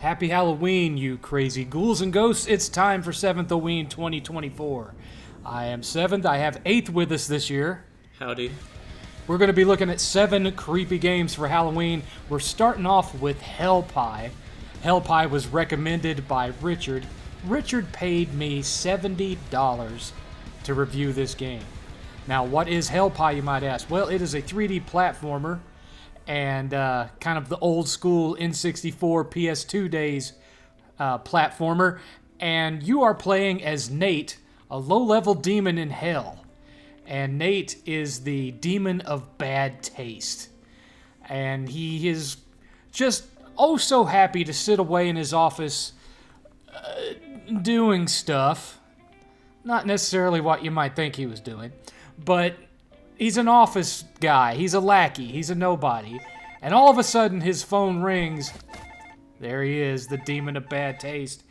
Happy Halloween, you crazy ghouls and ghosts. It's time for 7th Halloween 2024. I am 7th. I have 8th with us this year. Howdy. We're going to be looking at 7 creepy games for Halloween. We're starting off with Hell Pie. Hell Pie was recommended by Richard. Richard paid me $70 to review this game. Now, what is Hell Pie, you might ask? Well, it is a 3D platformer and kind of the old school N64, PS2 days platformer. And you are playing as Nate, a low-level demon in hell. And Nate is the demon of bad taste. And he is just oh so happy to sit away in his office doing stuff. Not necessarily what you might think he was doing, but he's an office guy. He's a lackey. He's a nobody. And all of a sudden his phone rings. There he is, the demon of bad taste.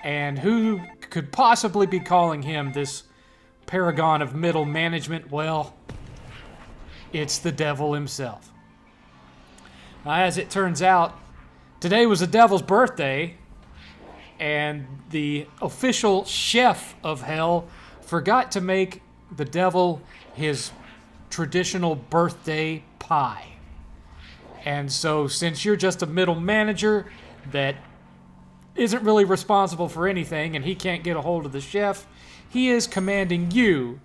And who could possibly be calling him this paragon of middle management? Well, it's the devil himself. Now, as it turns out, today was the devil's birthday, and the official chef of hell forgot to make the devil his traditional birthday pie. And so, since you're just a middle manager that isn't really responsible for anything and he can't get a hold of the chef, he is commanding you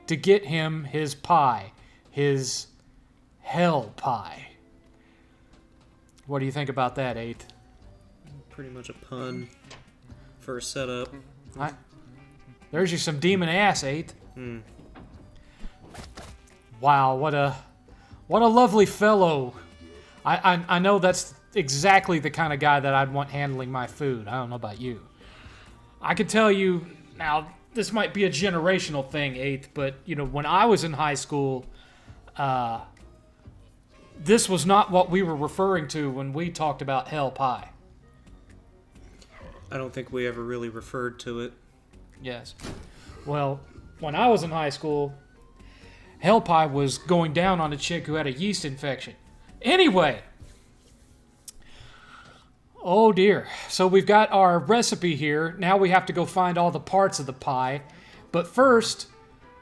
to get him his pie, his hell pie. What do you think about that, 8th? Pretty much a pun for a setup. There's you some demon ass, 8th. Wow, what a lovely fellow. I know that's exactly the kind of guy that I'd want handling my food. I don't know about you. I could tell you, now, this might be a generational thing, 8th, but, you know, when I was in high school, this was not what we were referring to when we talked about hell pie. I don't think we ever really referred to it. Yes. Well, when I was in high school, hell pie was going down on a chick who had a yeast infection. Anyway. Oh dear. So we've got our recipe here. Now we have to go find all the parts of the pie. But first,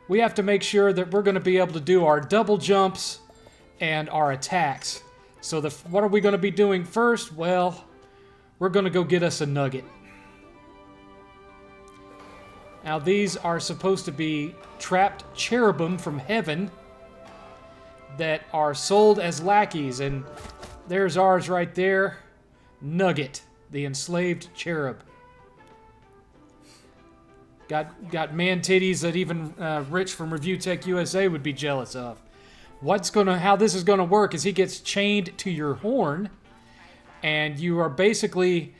we have to make sure that we're going to be able to do our double jumps and our attacks. So what are we going to be doing first? Well, we're going to go get us a nugget. Now these are supposed to be trapped cherubim from heaven that are sold as lackeys. And there's ours right there. Nugget, the enslaved cherub. Got man titties that even Rich from Review Tech USA would be jealous of. How this is gonna work is he gets chained to your horn, and you are basically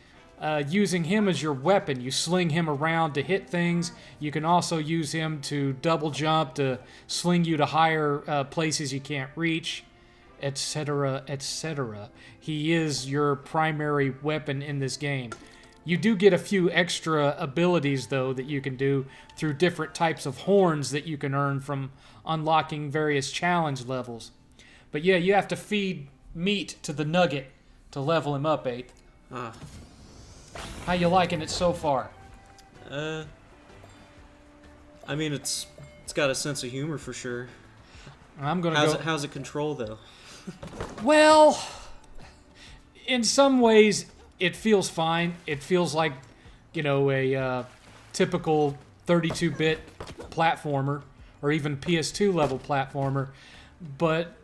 using him as your weapon. You sling him around to hit things. You can also use him to double jump, to sling you to higher places you can't reach, etc., etc. He is your primary weapon in this game. You do get a few extra abilities, though, that you can do through different types of horns that you can earn from unlocking various challenge levels. But yeah, you have to feed meat to the nugget to level him up, 8th. How you liking it so far? I mean, it's got a sense of humor for sure. How's it control, though? Well, in some ways, it feels fine. It feels like, you know, a typical 32-bit platformer, or even PS2 level platformer. But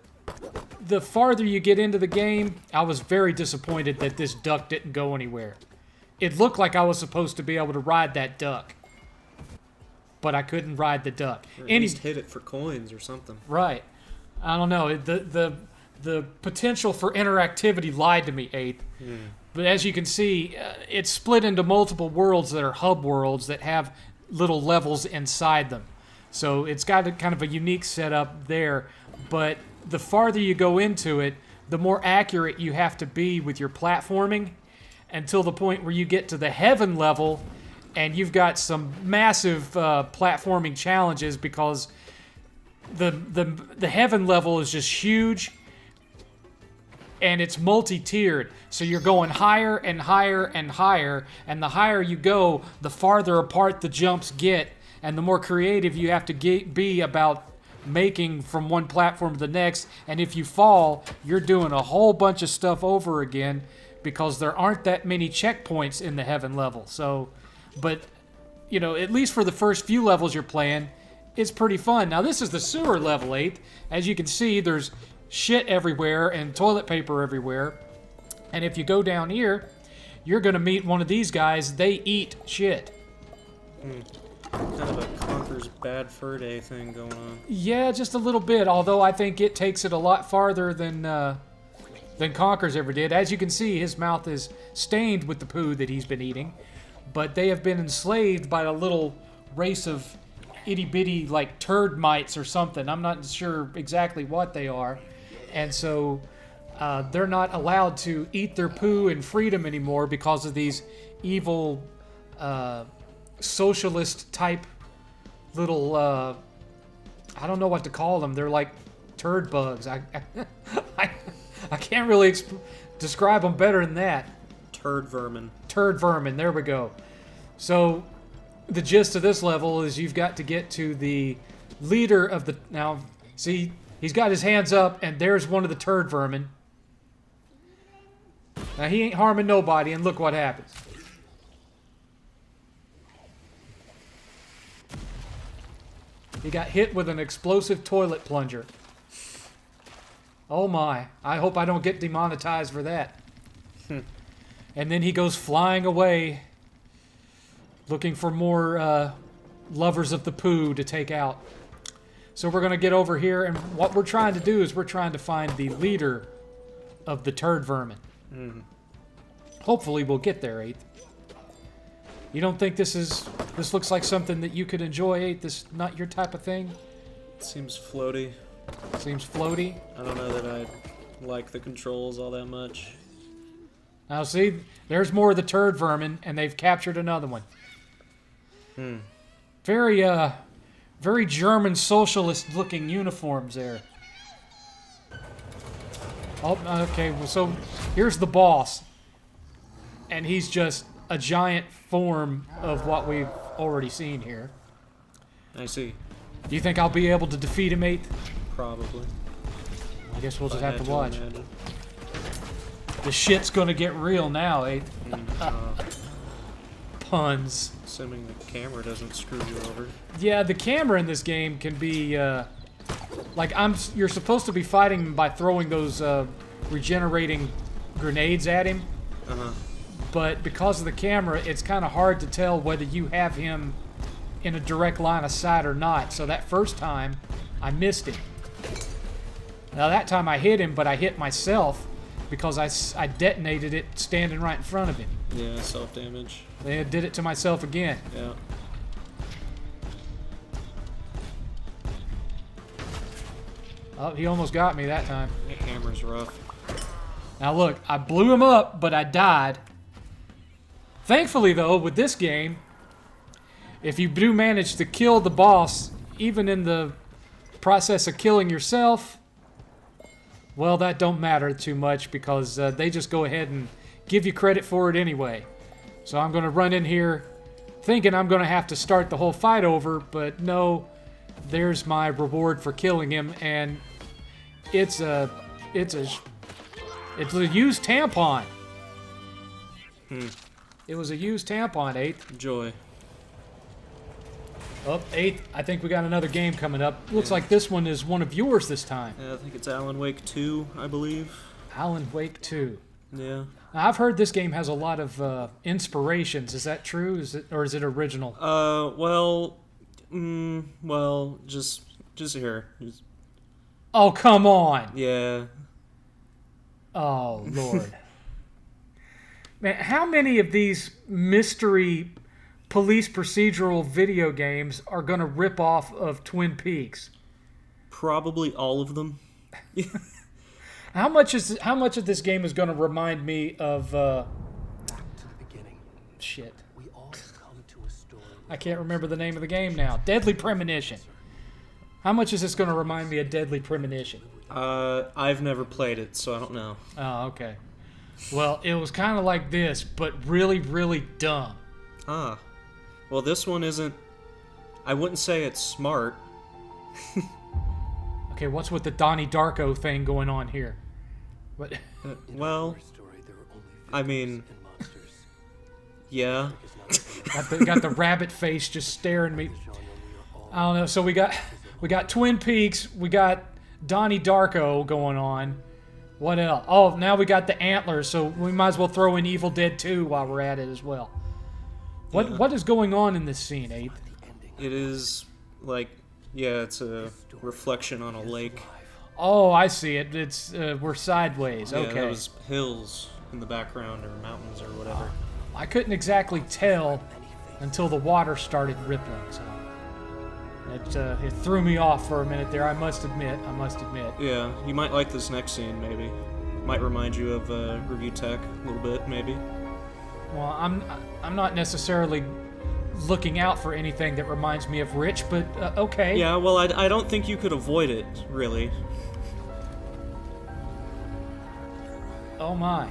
the farther you get into the game, I was very disappointed that this duck didn't go anywhere. It looked like I was supposed to be able to ride that duck, but I couldn't ride the duck. Or at least hit it for coins or something. Right. I don't know. The potential for interactivity lied to me, 8th. But as you can see, it's split into multiple worlds that are hub worlds that have little levels inside them. So it's got a kind of a unique setup there. But the farther you go into it, the more accurate you have to be with your platforming, until the point where you get to the heaven level and you've got some massive platforming challenges, because the heaven level is just huge. and it's multi-tiered. So you're going higher and higher and higher, and the higher you go, the farther apart the jumps get, and the more creative you have to be about making from one platform to the next. And if you fall, you're doing a whole bunch of stuff over again because there aren't that many checkpoints in the heaven level. So, but, you know, at least for the first few levels you're playing, it's pretty fun. Now, this is the sewer level 8. As you can see, there's shit everywhere and toilet paper everywhere. And if you go down here, you're going to meet one of these guys. They eat shit. Kind of a Conker's Bad Fur Day thing going on. Yeah, just a little bit, although I think it takes it a lot farther than Conker's ever did. As you can see, his mouth is stained with the poo that he's been eating. But they have been enslaved by a little race of itty-bitty, like, turd mites or something. I'm not sure exactly what they are. And so they're not allowed to eat their poo in freedom anymore because of these evil socialist-type little, I don't know what to call them. They're like turd bugs. I can't really describe them better than that. Turd vermin. Turd vermin, there we go. So the gist of this level is you've got to get to the leader of the... Now, see, he's got his hands up, and there's one of the turd vermin. Now, he ain't harming nobody, and look what happens. He got hit with an explosive toilet plunger. Oh my, I hope I don't get demonetized for that. And then he goes flying away, looking for more lovers of the poo to take out. So we're going to get over here, and what we're trying to do is we're trying to find the leader of the turd vermin. Hopefully we'll get there, 8th. You don't think this looks like something that you could enjoy, 8th? This not your type of thing? It seems floaty. Seems floaty? I don't know that I like the controls all that much. Now see, there's more of the turd vermin, and they've captured another one. Very, very German socialist-looking uniforms there. Oh, okay, well, so here's the boss. And he's just a giant form of what we've already seen here. I see. Do you think I'll be able to defeat him, 8th? Probably. I guess we'll just have to watch. The shit's gonna get real now, 8th. Puns. Assuming the camera doesn't screw you over. Yeah, the camera in this game can be, like, you're supposed to be fighting him by throwing those, regenerating grenades at him. But because of the camera, it's kind of hard to tell whether you have him in a direct line of sight or not. So that first time, I missed him. Now that time I hit him, but I hit myself because I detonated it standing right in front of him. Yeah, self-damage. I did it to myself again. Yeah. Oh, he almost got me that time. The hammer's rough. Now look, I blew him up, but I died. Thankfully, though, with this game, if you do manage to kill the boss, even in the process of killing yourself, well, that don't matter too much because they just go ahead and give you credit for it anyway. So I'm going to run in here thinking I'm going to have to start the whole fight over, but no, there's my reward for killing him, and it's a used tampon. It was a used tampon, 8th. Joy. Oh, 8th. I think we got another game coming up. Looks like this one is one of yours this time. Yeah, I think it's Alan Wake 2, I believe. Alan Wake 2. Yeah. Now, I've heard this game has a lot of inspirations. Is that true? Or is it original? Well, just here. Oh, come on. Yeah. Oh, Lord. Man, how many of these mystery police procedural video games are going to rip off of Twin Peaks? Probably all of them. How much of this game is going to remind me of Back to the beginning. shit. We all come to a story. I can't remember the name of the game now. Deadly Premonition. How much is this going to remind me of Deadly Premonition? I've never played it, so I don't know. Oh, okay. Well, it was kind of like this, but really, really dumb. Ah. Well, this one isn't... I wouldn't say it's smart. Okay, what's with the Donnie Darko thing going on here? What? Well, I mean... Yeah. got the rabbit face just staring me. I don't know. So we got Twin Peaks. We got Donnie Darko going on. What else? Oh, now we got the antlers. So we might as well throw in Evil Dead 2 while we're at it as well. What is going on in this scene, Eighth? It is like, yeah, it's a reflection on a lake. Oh, I see it. It's we're sideways. Yeah, Okay. there was hills in the background or mountains or whatever. I couldn't exactly tell until the water started rippling. So it threw me off for a minute there. I must admit. Yeah, you might like this next scene, maybe. Might remind you of Review Tech a little bit, maybe. Well, I'm not necessarily looking out for anything that reminds me of Rich, but okay. Yeah, well, I don't think you could avoid it, really. Oh my.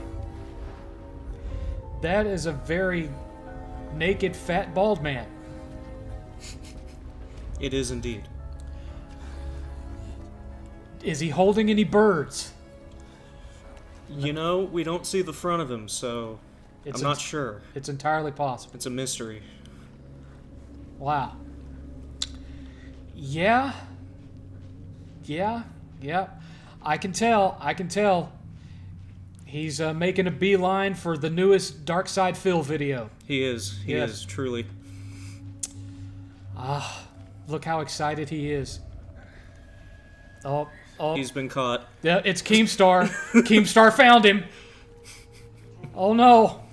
That is a very naked, fat, bald man. It is indeed. Is he holding any birds? You know, we don't see the front of him, so I'm not sure. It's entirely possible. It's a mystery. Wow. Yeah. I can tell. He's making a beeline for the newest Dark Side Phil video. He is. He Yes. is, truly. Look how excited he is. Oh. He's been caught. Yeah, it's Keemstar. Keemstar found him. Oh no.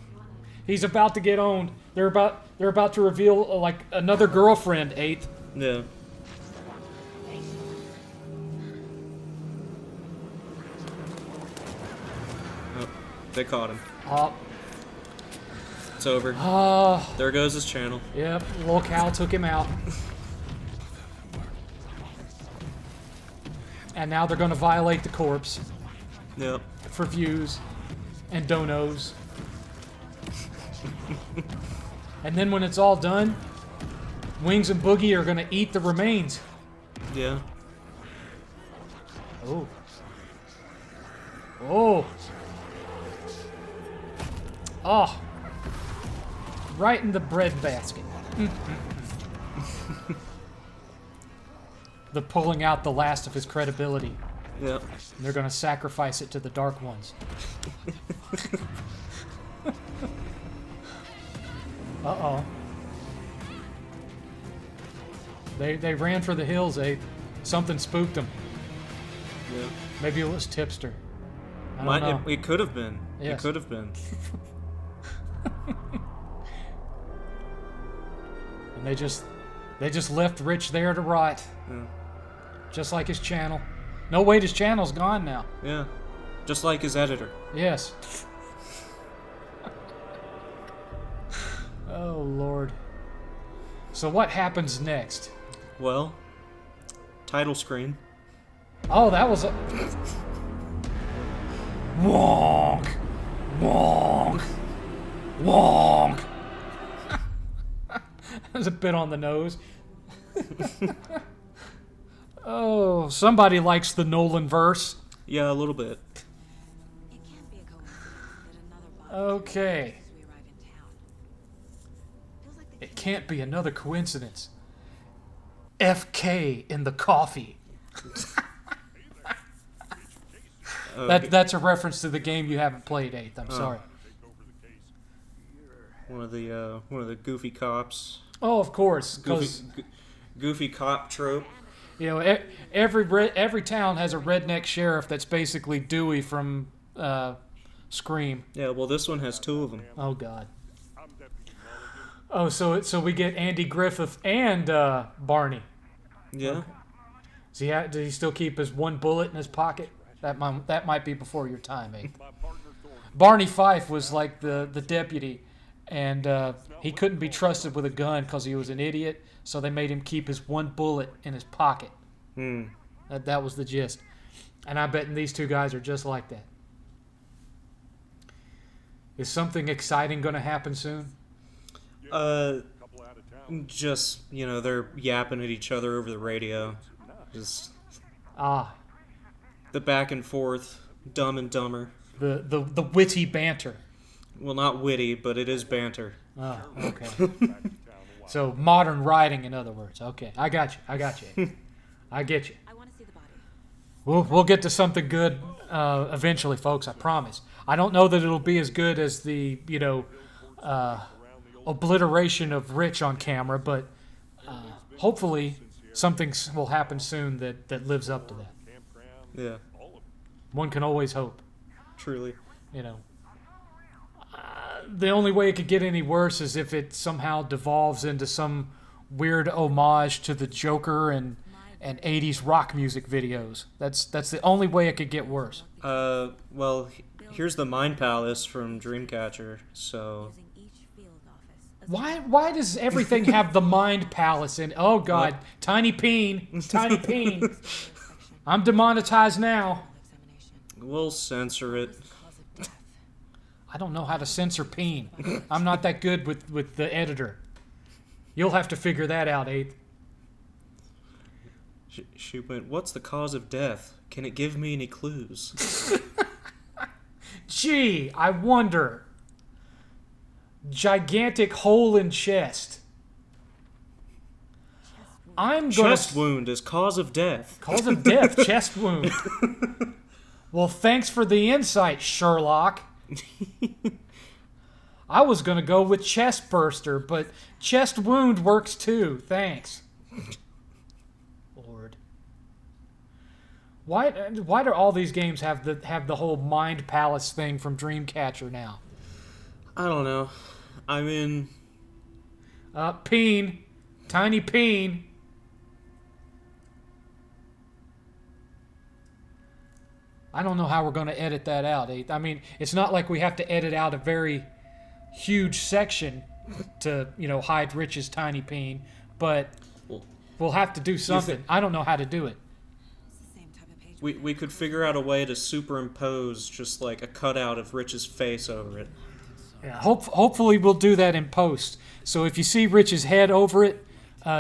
He's about to get owned. They're about to reveal like another girlfriend, Eighth. Yeah. Oh, they caught him. It's over. There goes his channel. Yep, little Cal took him out. And now they're going to violate the corpse Yep. for views and donos. And then when it's all done, Wings and Boogie are going to eat the remains. Yeah. Oh. Oh. Oh. Right in the bread basket. They're pulling out the last of his credibility. Yep. And they're going to sacrifice it to the Dark Ones. Uh-oh. They ran for the hills, eh? Something spooked them. Yeah. Maybe it was Tipster. I don't know. It could have been. Yes. It could have been. And they just left Rich there to rot. Yeah. Just like his channel. No, wait, his channel's gone now. Yeah. Just like his editor. Yes. Oh, Lord. So what happens next? Well, title screen. Oh, that was a... Wonk! Wonk! Wonk! That was a bit on the nose. Oh, somebody likes the Nolan verse. Yeah, a little bit. It can't be a coincidence that another body Okay. as we arrive in town. Feels like the It can't be another coincidence. FK in the coffee. That's a reference to the game you haven't played, Eighth. I'm sorry. One of the goofy cops. Oh, of course. 'Cause, Goofy cop trope. you know, every town has a redneck sheriff that's basically Dewey from Scream. Yeah, well, this one has two of them. Oh God. Oh, so we get Andy Griffith and Barney. Yeah. Does he still keep his one bullet in his pocket? That might be before your time, Eighth. Barney Fife was like the deputy, and he couldn't be trusted with a gun because he was an idiot. So they made him keep his one bullet in his pocket. That was the gist. And I bet these two guys are just like that. Is something exciting going to happen soon? Just, you know, they're yapping at each other over the radio. Just Ah, the back and forth, Dumb and Dumber. the witty banter. Well, not witty, but it is banter. Oh, okay. So modern writing, in other words. Okay, I got you. I get you. I want to see the body. We'll get to something good eventually, folks. I promise. I don't know that it'll be as good as the obliteration of Rich on camera, but hopefully something will happen soon that lives up to that. Yeah, One can always hope. truly. You know. The only way it could get any worse is if it somehow devolves into some weird homage to the Joker and 80s rock music videos. That's the only way it could get worse. Well, here's the Mind Palace from Dreamcatcher, so... Using each field office as Why does everything have the Mind Palace in? Oh God, Tiny Peen. section. I'm demonetized now. Examination. We'll censor it. Cause of death. I don't know how to censor Peen. I'm not that good with the editor. You'll have to figure that out, 8th. She went, what's the cause of death? Can it give me any clues? Gee, I wonder. Gigantic hole in chest. I'm gonna Chest wound is cause of death. cause of death, chest wound. Well, thanks for the insight, Sherlock. I was gonna go with chest burster, but chest wound works too. Thanks. Lord. Why do all these games have the whole Mind Palace thing from Dreamcatcher now? I don't know. I mean, Peen. Tiny Peen. I don't know how we're going to edit that out. I mean, it's not like we have to edit out a very huge section to, hide Rich's tiny peen, but we'll have to do something. I don't know how to do it. It's the same type of page. we could figure out a way to superimpose just like a cutout of Rich's face over it. Yeah, hopefully we'll do that in post. So if you see Rich's head over it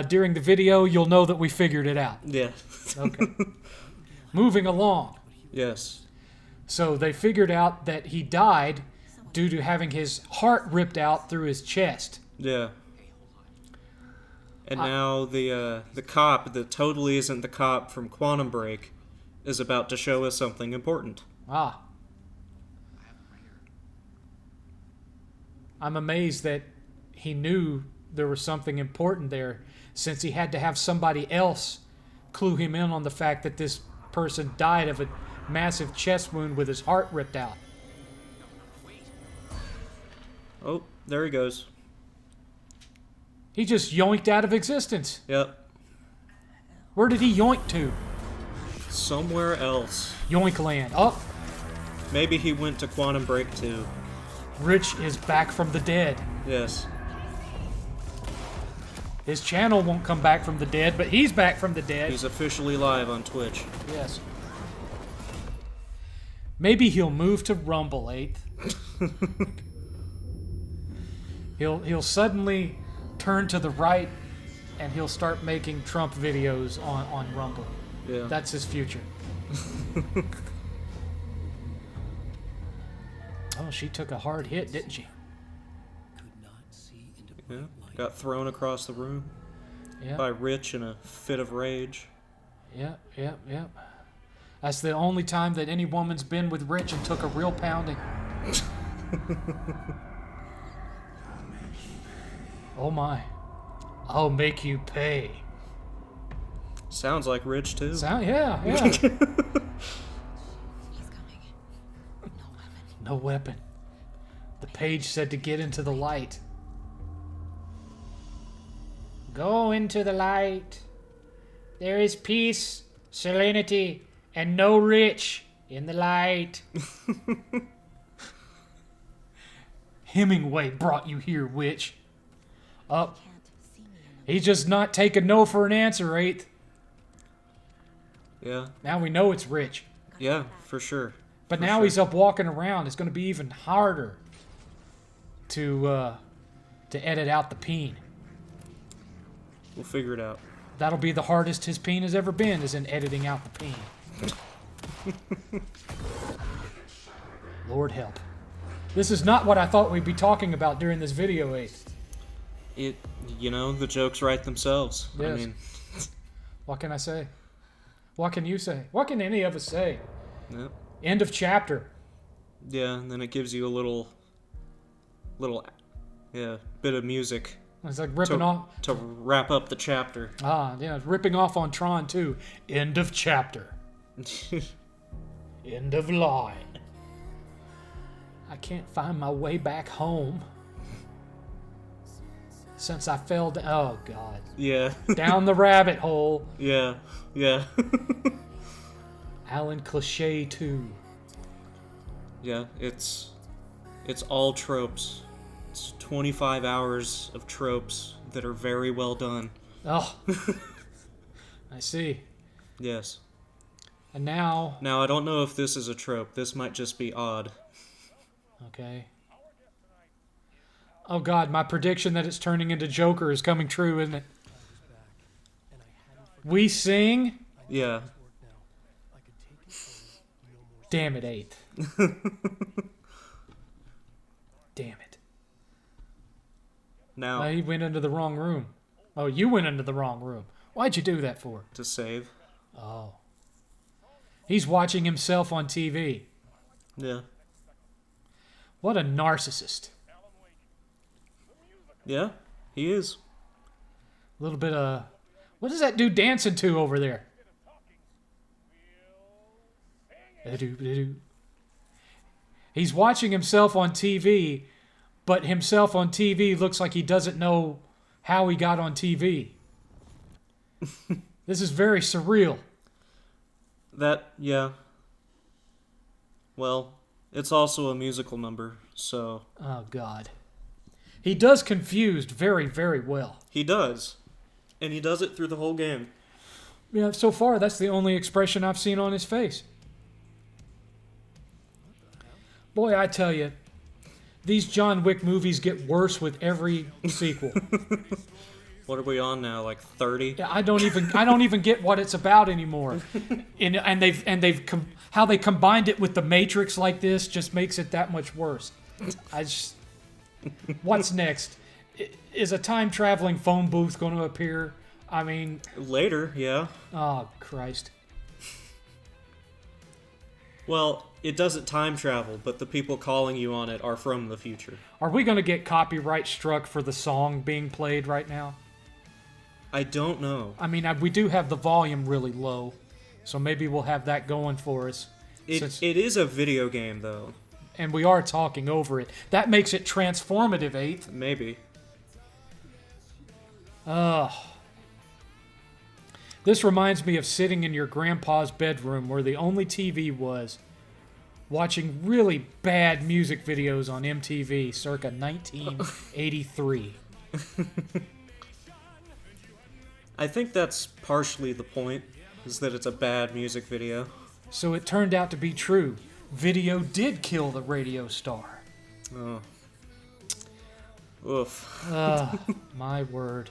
during the video, you'll know that we figured it out. Yeah. Okay. Moving along. Yes. So they figured out that he died due to having his heart ripped out through his chest. Yeah. And now the cop that totally isn't the cop from Quantum Break is about to show us something important. Ah. I'm amazed that he knew there was something important there, since he had to have somebody else clue him in on the fact that this person died of a massive chest wound with his heart ripped out. Oh, there he goes. He just yoinked out of existence. Yep. Where did he yoink to? Somewhere else. Yoink land. Oh, Maybe he went to Quantum Break too. Rich is back from the dead. Yes. His channel won't come back from the dead, but he's back from the dead. He's officially live on Twitch. Yes. Maybe he'll move to Rumble, 8th. He'll suddenly turn to the right, and he'll start making Trump videos on Rumble. Yeah. That's his future. Oh, she took a hard hit, didn't she? Could not see into Yeah. bright light. Got thrown across the room by Yeah, Rich in a fit of rage. yeah. That's the only time that any woman's been with Rich and took a real pounding. Oh my. I'll make you pay. Sounds like Rich too. Yeah. He's coming. No weapon. No weapon. The page said to get into the light. Go into the light. There is peace, serenity, and no rich in the light. Hemingway brought you here, witch. Up. Can't see me in He's just not taking no for an answer, 8th. Yeah. Now we know it's Rich. Yeah, for sure. But For now sure. he's up walking around. It's going to be even harder to edit out the peen. We'll figure it out. That'll be the hardest his peen has ever been, is in editing out the peen. Lord help. This is not what I thought we'd be talking about during this video, Ace. The jokes write themselves. I Yes. mean, What can I say? What can you say? What can any of us say? yeah. End of chapter. Yeah, and then it gives you a little, bit of music It's like ripping off. to wrap up the chapter. Yeah, ripping off on Tron 2. End of chapter. End of line. I can't find my way back home. Since I fell down. Oh, God. Yeah, Down the rabbit hole. yeah. Alan Cliche 2. Yeah, it's all tropes. It's 25 hours of tropes that are very well done. Oh. I see. Yes. And now. Now, I don't know if this is a trope. This might just be odd. Okay. Oh, God, my prediction that it's turning into Joker is coming true, isn't it? We sing? Yeah. Damn it, 8th. Damn it. Now, He went into the wrong room. Oh, you went into the wrong room. Why'd you do that for? to save. Oh. He's watching himself on TV. Yeah. What a narcissist. Yeah, he is. A little bit of... What is that dude dancing to over there? He's watching himself on TV, but himself on TV looks like he doesn't know how he got on TV. This is very surreal. Yeah. Well, it's also a musical number, so... Oh, God. He does confused very, very well. He does. And he does it through the whole game. Yeah, so far, that's the only expression I've seen on his face. Boy, I tell you, these John Wick movies get worse with every sequel. What are we on now? Like 30? Yeah, I don't even get what it's about anymore. How they combined it with the Matrix like this just makes it that much worse. What's next? Is a time traveling phone booth going to appear? I mean, Later, yeah. oh Christ. Well, it doesn't time travel, but the people calling you on it are from the future. Are we going to get copyright struck for the song being played right now? I don't know. I mean, we do have the volume really low, so maybe we'll have that going for us. It is a video game, though. And we are talking over it. That makes it transformative, 8th. Maybe. This reminds me of sitting in your grandpa's bedroom where the only TV was, watching really bad music videos on MTV circa 1983. I think that's partially the point, is that it's a bad music video. So it turned out to be true. Video did kill the radio star. Oh. Oof. My word.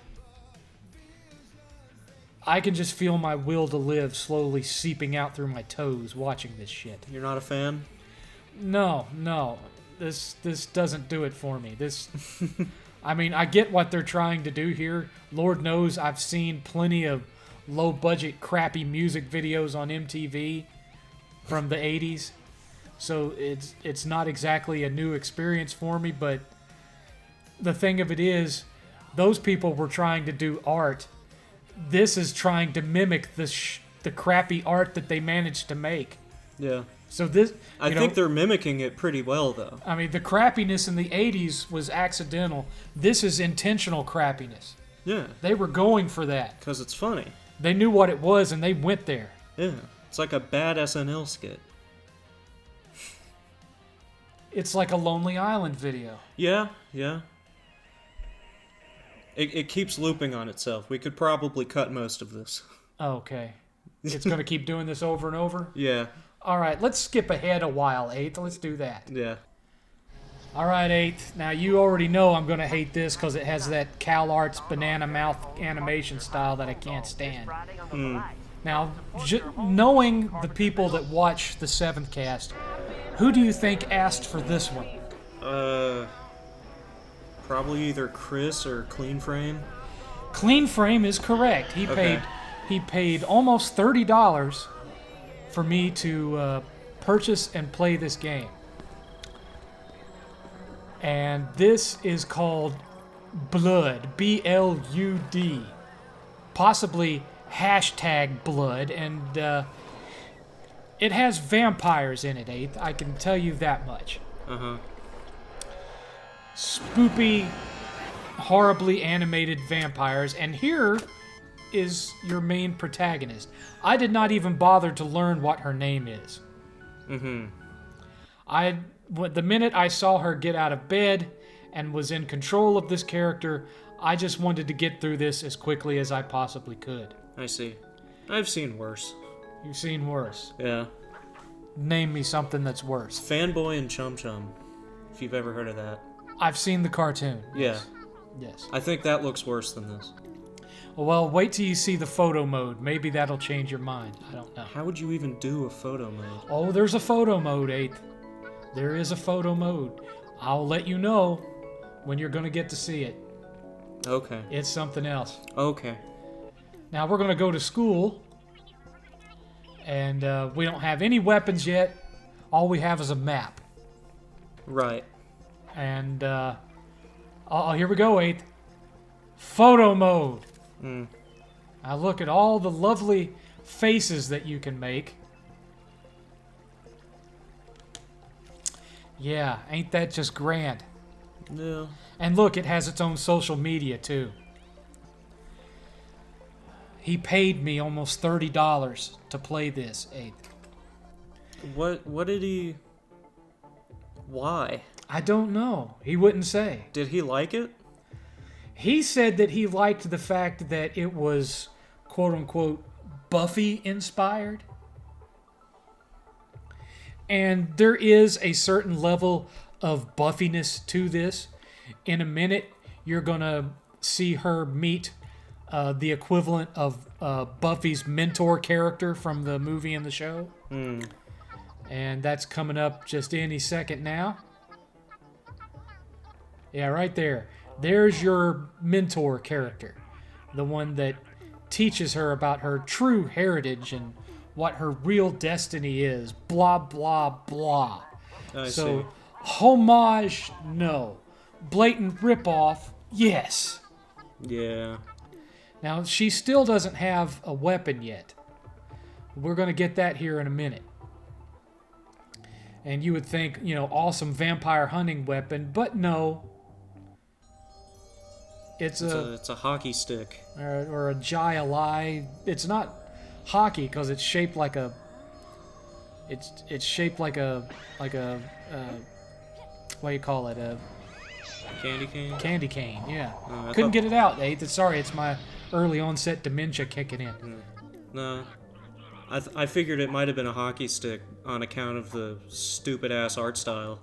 I can just feel my will to live slowly seeping out through my toes watching this shit. You're not a fan? No. This doesn't do it for me. I mean, I get what they're trying to do here. Lord knows I've seen plenty of low-budget, crappy music videos on MTV from the 80s. So it's not exactly a new experience for me, but the thing of it is, those people were trying to do art. This is trying to mimic the crappy art that they managed to make. Yeah. So this, I think they're mimicking it pretty well, though. I mean, the crappiness in the 80s was accidental. This is intentional crappiness. Yeah. They were going for that. Because it's funny. They knew what it was, and they went there. Yeah. It's like a bad SNL skit. It's like a Lonely Island video. Yeah. It keeps looping on itself. We could probably cut most of this. Okay. It's going to keep doing this over and over? Yeah. All right, let's skip ahead a while, 8th. Let's do that. Yeah. All right, 8th. Now, you already know I'm going to hate this because it has that CalArts banana mouth animation style that I can't stand. Now, knowing the people that watch the 7th cast, who do you think asked for this one? Probably either Chris or Clean Frame. Clean Frame is correct. He paid almost $30 for me to purchase and play this game. And this is called Blood, B-L-U-D. Possibly #blood, and it has vampires in it, 8th. I can tell you that much. Uh-huh. Spoopy, horribly animated vampires, and here is your main protagonist. I did not even bother to learn what her name is. Mm-hmm. The minute I saw her get out of bed and was in control of this character, I just wanted to get through this as quickly as I possibly could. I see. I've seen worse. You've seen worse. Yeah. Name me something that's worse. Fanboy and Chum Chum, if you've ever heard of that. I've seen the cartoon. Yeah. Yes. I think that looks worse than this. Well, wait till you see the photo mode. Maybe that'll change your mind. I don't know. How would you even do a photo mode? Oh, there's a photo mode, 8th. There is a photo mode. I'll let you know when you're going to get to see it. Okay. It's something else. Okay. Now, we're going to go to school. And we don't have any weapons yet. All we have is a map. Right. And, here we go, 8th. Photo mode. Now look at all the lovely faces that you can make. Yeah, ain't that just grand? Yeah. And look, it has its own social media, too. He paid me almost $30 to play this, 8th. What did he... Why? I don't know. He wouldn't say. Did he like it? He said that he liked the fact that it was, quote-unquote, Buffy-inspired. And there is a certain level of Buffiness to this. In a minute, you're going to see her meet the equivalent of Buffy's mentor character from the movie and the show. And that's coming up just any second now. Yeah, right there. There's your mentor character. The one that teaches her about her true heritage and what her real destiny is. Blah, blah, blah. I So, see. homage, no. Blatant ripoff, yes. Yeah. Now, she still doesn't have a weapon yet. We're going to get that here in a minute. And you would think, awesome vampire hunting weapon, but no. It's a hockey stick. or a Jai-Alai. It's not hockey because it's shaped like a. It's shaped like a what do you call it? A Candy cane? candy cane. Yeah. I Couldn't thought- get it out, 8th. Sorry, it's my early onset dementia kicking in. No. I figured it might have been a hockey stick on account of the stupid-ass art style.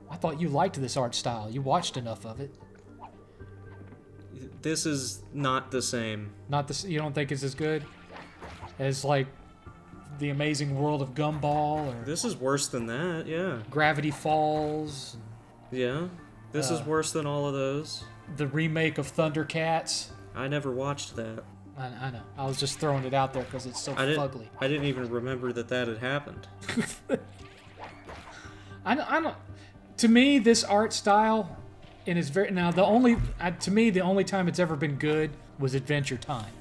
I thought you liked this art style. You watched enough of it. This is not the same. Not this. You don't think it's as good as like the Amazing World of Gumball or This is worse than that, yeah. Gravity Falls, Yeah. This is worse than all of those. the remake of Thundercats. I never watched that. I know. I was just throwing it out there because it's so fugly. I didn't even remember that had happened. I don't. To me, this art style, and it's very now to me the only time it's ever been good was Adventure Time.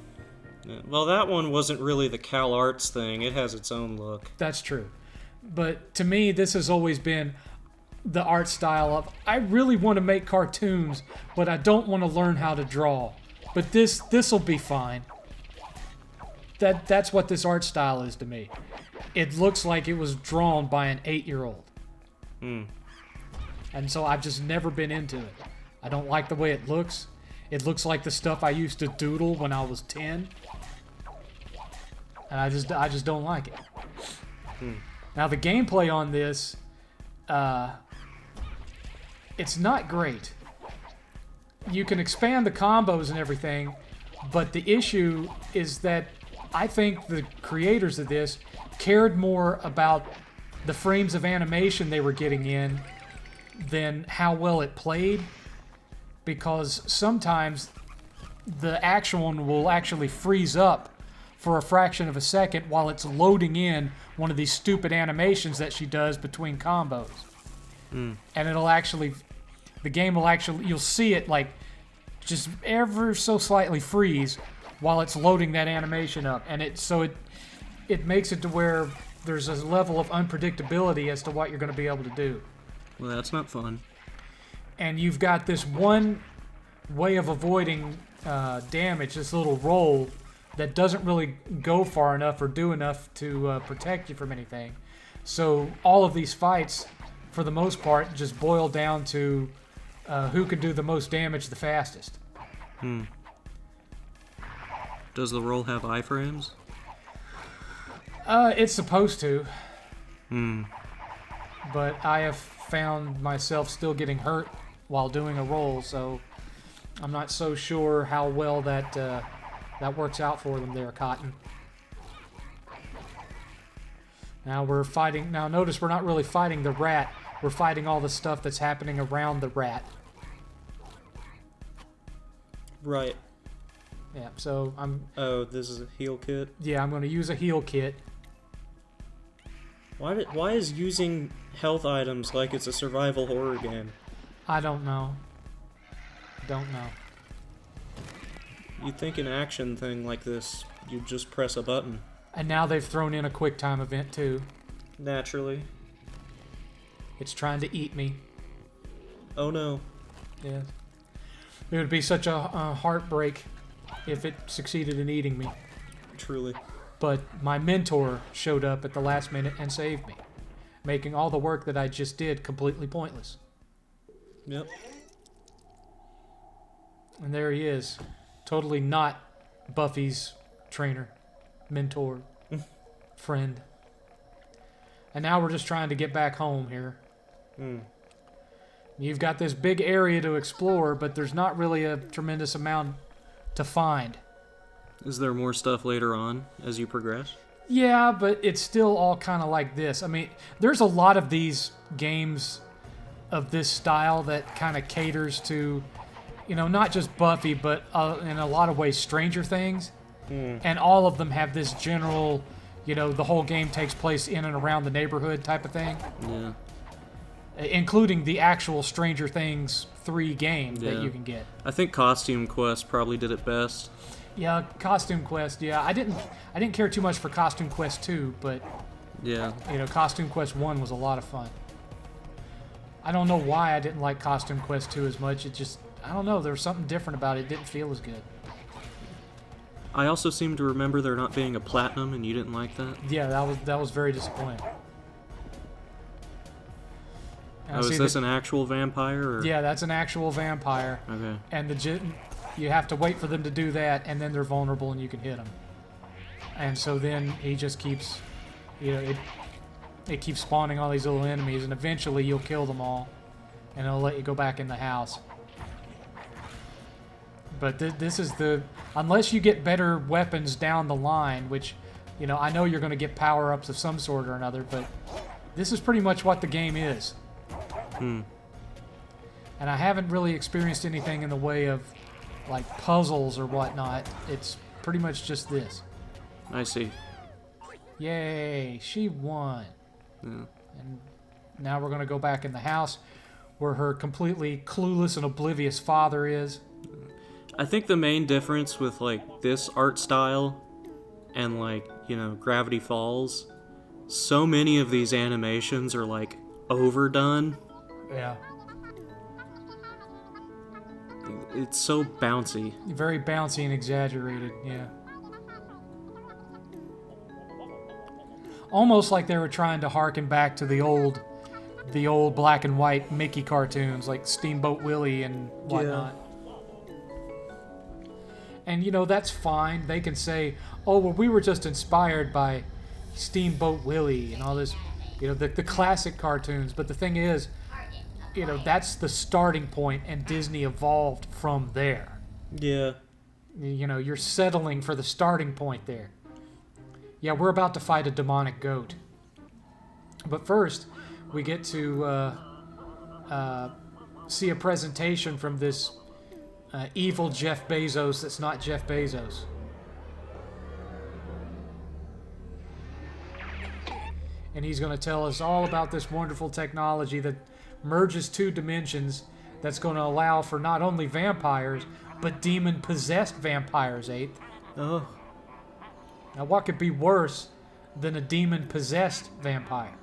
Yeah. Well, that one wasn't really the CalArts thing. It has its own look. That's true, but to me, this has always been the art style of I really want to make cartoons, but I don't want to learn how to draw. But this'll be fine. That's what this art style is to me. It looks like it was drawn by an 8-year-old. And so I've just never been into it. I don't like the way it looks. It looks like the stuff I used to doodle when I was 10. And I just don't like it. Now, the gameplay on this, it's not great. You can expand the combos and everything, but the issue is that I think the creators of this cared more about the frames of animation they were getting in than how well it played, because sometimes the actual one will actually freeze up for a fraction of a second while it's loading in one of these stupid animations that she does between combos. And it'll actually, the game will actually, you'll see it like just ever so slightly freeze while it's loading that animation up. And it makes it to where there's a level of unpredictability as to what you're going to be able to do. Well, that's not fun. And you've got this one way of avoiding damage, this little roll that doesn't really go far enough or do enough to protect you from anything. So all of these fights, for the most part, just boil down to who can do the most damage the fastest. Does the roll have iframes? It's supposed to. But I have found myself still getting hurt while doing a roll, so I'm not so sure how well that works out for them there, Cotton. Now we're fighting. Now notice we're not really fighting the rat. We're fighting all the stuff that's happening around the rat. Right. Yeah, so Oh, this is a heal kit? Yeah, I'm going to use a heal kit. Why is using health items like it's a survival horror game? I don't know. Don't know. You'd think an action thing like this, you'd just press a button. And now they've thrown in a quick time event too. Naturally. It's trying to eat me. Oh no. Yeah. It would be such a heartbreak if it succeeded in eating me. Truly. But my mentor showed up at the last minute and saved me, making all the work that I just did completely pointless. Yep. And there he is. Totally not Buffy's trainer, mentor, friend. And now we're just trying to get back home here. You've got this big area to explore, but there's not really a tremendous amount to find. Is there more stuff later on as you progress? Yeah, but it's still all kind of like this. I mean, there's a lot of these games of this style that kind of caters to, you know, not just Buffy, but in a lot of ways Stranger Things. And all of them have this general, you know, the whole game takes place in and around the neighborhood type of thing. Yeah. Including the actual Stranger Things 3 game that Yeah. you can get. I think Costume Quest probably did it best. Yeah, Costume Quest. Yeah, I didn't care too much for Costume Quest 2, but Yeah. you know, Costume Quest 1 was a lot of fun. I don't know why I didn't like Costume Quest 2 as much. It just, I don't know, there was something different about it. It didn't feel as good. I also seem to remember there not being a platinum, and you didn't like that. Yeah, that was very disappointing. And I Oh, see is this that- an actual vampire? Or? Yeah, that's an actual vampire. Okay. And you have to wait for them to do that, and then they're vulnerable and you can hit them. And so then he just keeps, you know, it keeps spawning all these little enemies, and eventually you'll kill them all, and it'll let you go back in the house. But this is unless you get better weapons down the line, which, you know, I know you're going to get power-ups of some sort or another, but this is pretty much what the game is. And I haven't really experienced anything in the way of, like, puzzles or whatnot. It's pretty much just this. I see. Yay, she won. Yeah. And now we're going to go back in the house where her completely clueless and oblivious father is. I think the main difference with, like, this art style and, like, you know, Gravity Falls, so many of these animations are, like, overdone. Yeah. It's so bouncy. Very bouncy and exaggerated, yeah. Almost like they were trying to harken back to the old black and white Mickey cartoons, like Steamboat Willie and whatnot. And, you know, that's fine. They can say, oh, well, we were just inspired by, Steamboat Willie and all this, the classic cartoons. But the thing is, that's the starting point, and Disney evolved from there. Yeah. You're settling for the starting point there. Yeah, we're about to fight a demonic goat. But first, we get to see a presentation from this evil Jeff Bezos that's not Jeff Bezos. And he's going to tell us all about this wonderful technology that merges 2 dimensions that's going to allow for not only vampires, but demon-possessed vampires, 8th. Oh. Now, what could be worse than a demon-possessed vampire?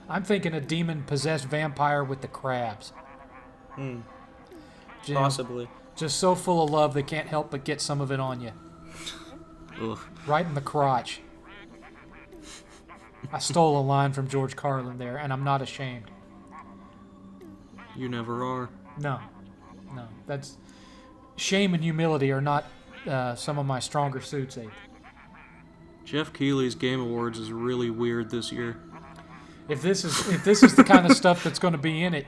I'm thinking a demon-possessed vampire with the crabs. Possibly. Just so full of love they can't help but get some of it on you. Ugh. Right in the crotch. I stole a line from George Carlin there, and I'm not ashamed. You never are. No. That's... Shame and humility are not some of my stronger suits, 8th. Jeff Keighley's Game Awards is really weird this year. If this is the kind of stuff that's going to be in it,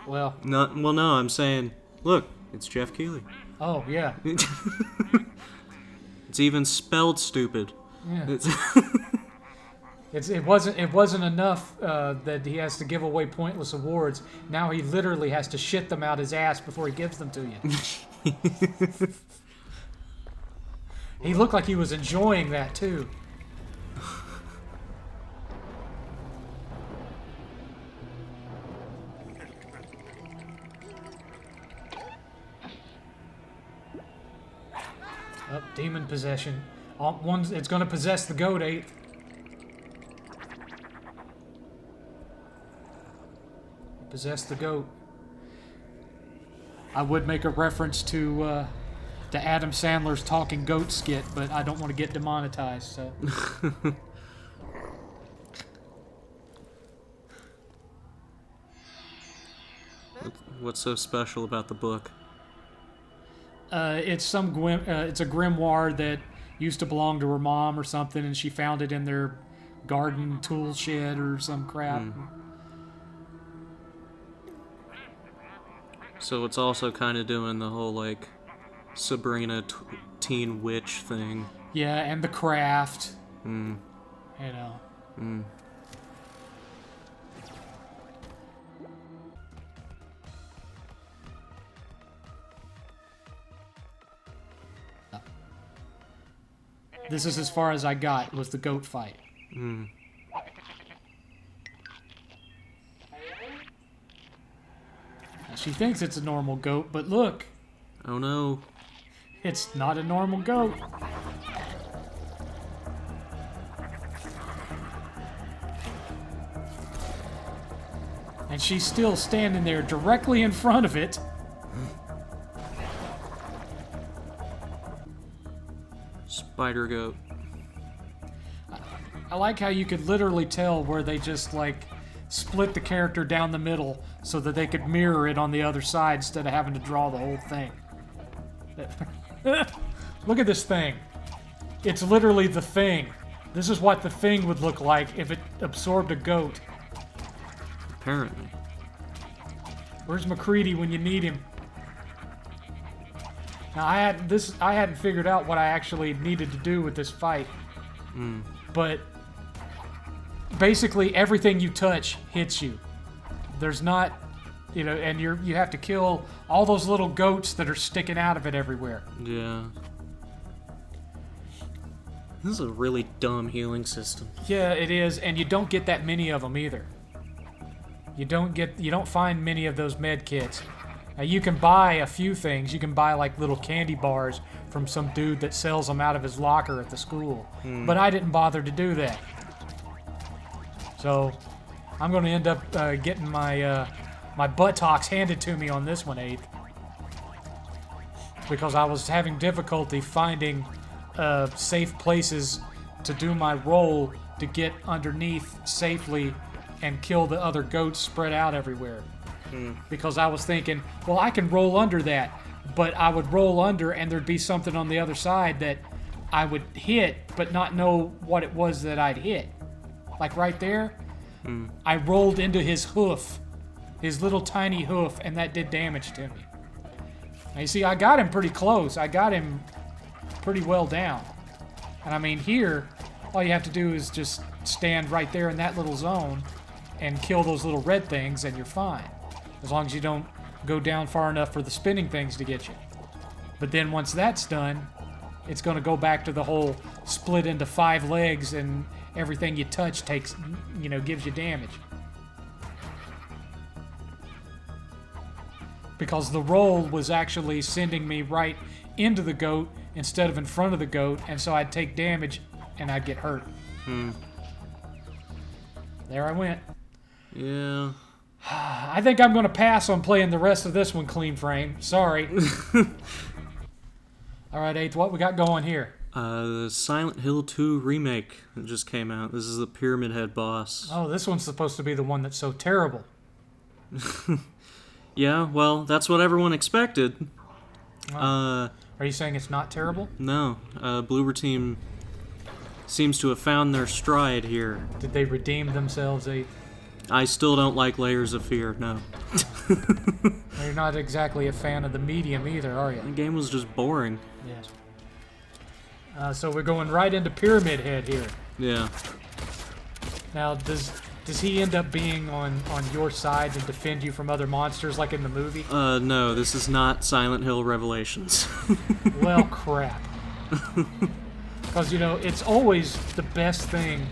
well... No, I'm saying, look, it's Jeff Keighley. Oh, yeah. It's even spelled stupid. Yeah. It wasn't enough that he has to give away pointless awards. Now he literally has to shit them out his ass before he gives them to you. He looked like he was enjoying that too. Oh, demon possession. It's going to possess the goat, 8th. Possess the goat. I would make a reference to Adam Sandler's Talking Goat skit, but I don't want to get demonetized, so... What's so special about the book? It's it's a grimoire that used to belong to her mom or something, and she found it in their garden tool shed or some crap. So it's also kind of doing the whole, like, Sabrina teen witch thing. Yeah, and the craft. Mm. You know. Mm. This is as far as I got, was the goat fight. Mm. She thinks it's a normal goat, but look. Oh no. It's not a normal goat. And she's still standing there directly in front of it. Spider goat. I like how you could literally tell where they just, like, split the character down the middle so that they could mirror it on the other side instead of having to draw the whole thing. Look at this thing. It's literally the Thing. This is what the Thing would look like if it absorbed a goat. Apparently. Where's McCready when you need him? Now I hadn't figured out what I actually needed to do with this fight. Mm. But basically everything you touch hits you. There's not, you know, and you have to kill all those little goats that are sticking out of it everywhere. Yeah. This is a really dumb healing system. Yeah, it is, and you don't get that many of them either. You don't find many of those med kits. Now, you can buy a few things. You can buy like little candy bars from some dude that sells them out of his locker at the school. But I didn't bother to do that. So I'm going to end up getting my my buttocks handed to me on this one, 8th. Because I was having difficulty finding safe places to do my roll to get underneath safely and kill the other goats spread out everywhere. Because I was thinking, well, I can roll under that, but I would roll under and there'd be something on the other side that I would hit, but not know what it was that I'd hit. Like right there, I rolled into his hoof, his little tiny hoof, and that did damage to me. Now you see, I got him pretty close. I got him pretty well down. And I mean, here, all you have to do is just stand right there in that little zone and kill those little red things, and you're fine. As long as you don't go down far enough for the spinning things to get you. But then once that's done, it's going to go back to the whole split into 5 legs, and everything you touch takes, gives you damage. Because the roll was actually sending me right into the goat instead of in front of the goat, and so I'd take damage and I'd get hurt. There I went. Yeah. I think I'm going to pass on playing the rest of this one clean frame. Sorry. All right, 8th, what we got going here? The Silent Hill 2 remake that just came out. This is the Pyramid Head boss. Oh, this one's supposed to be the one that's so terrible. Yeah, well, that's what everyone expected. Are you saying it's not terrible? No. Bloober Team seems to have found their stride here. Did they redeem themselves, 8th? I still don't like Layers of Fear, no. You're not exactly a fan of the medium either, are you? The game was just boring. Yes. So we're going right into Pyramid Head here. Yeah. Now, does he end up being on your side to defend you from other monsters like in the movie? No, this is not Silent Hill Revelations. Well, crap. Because, it's always the best thing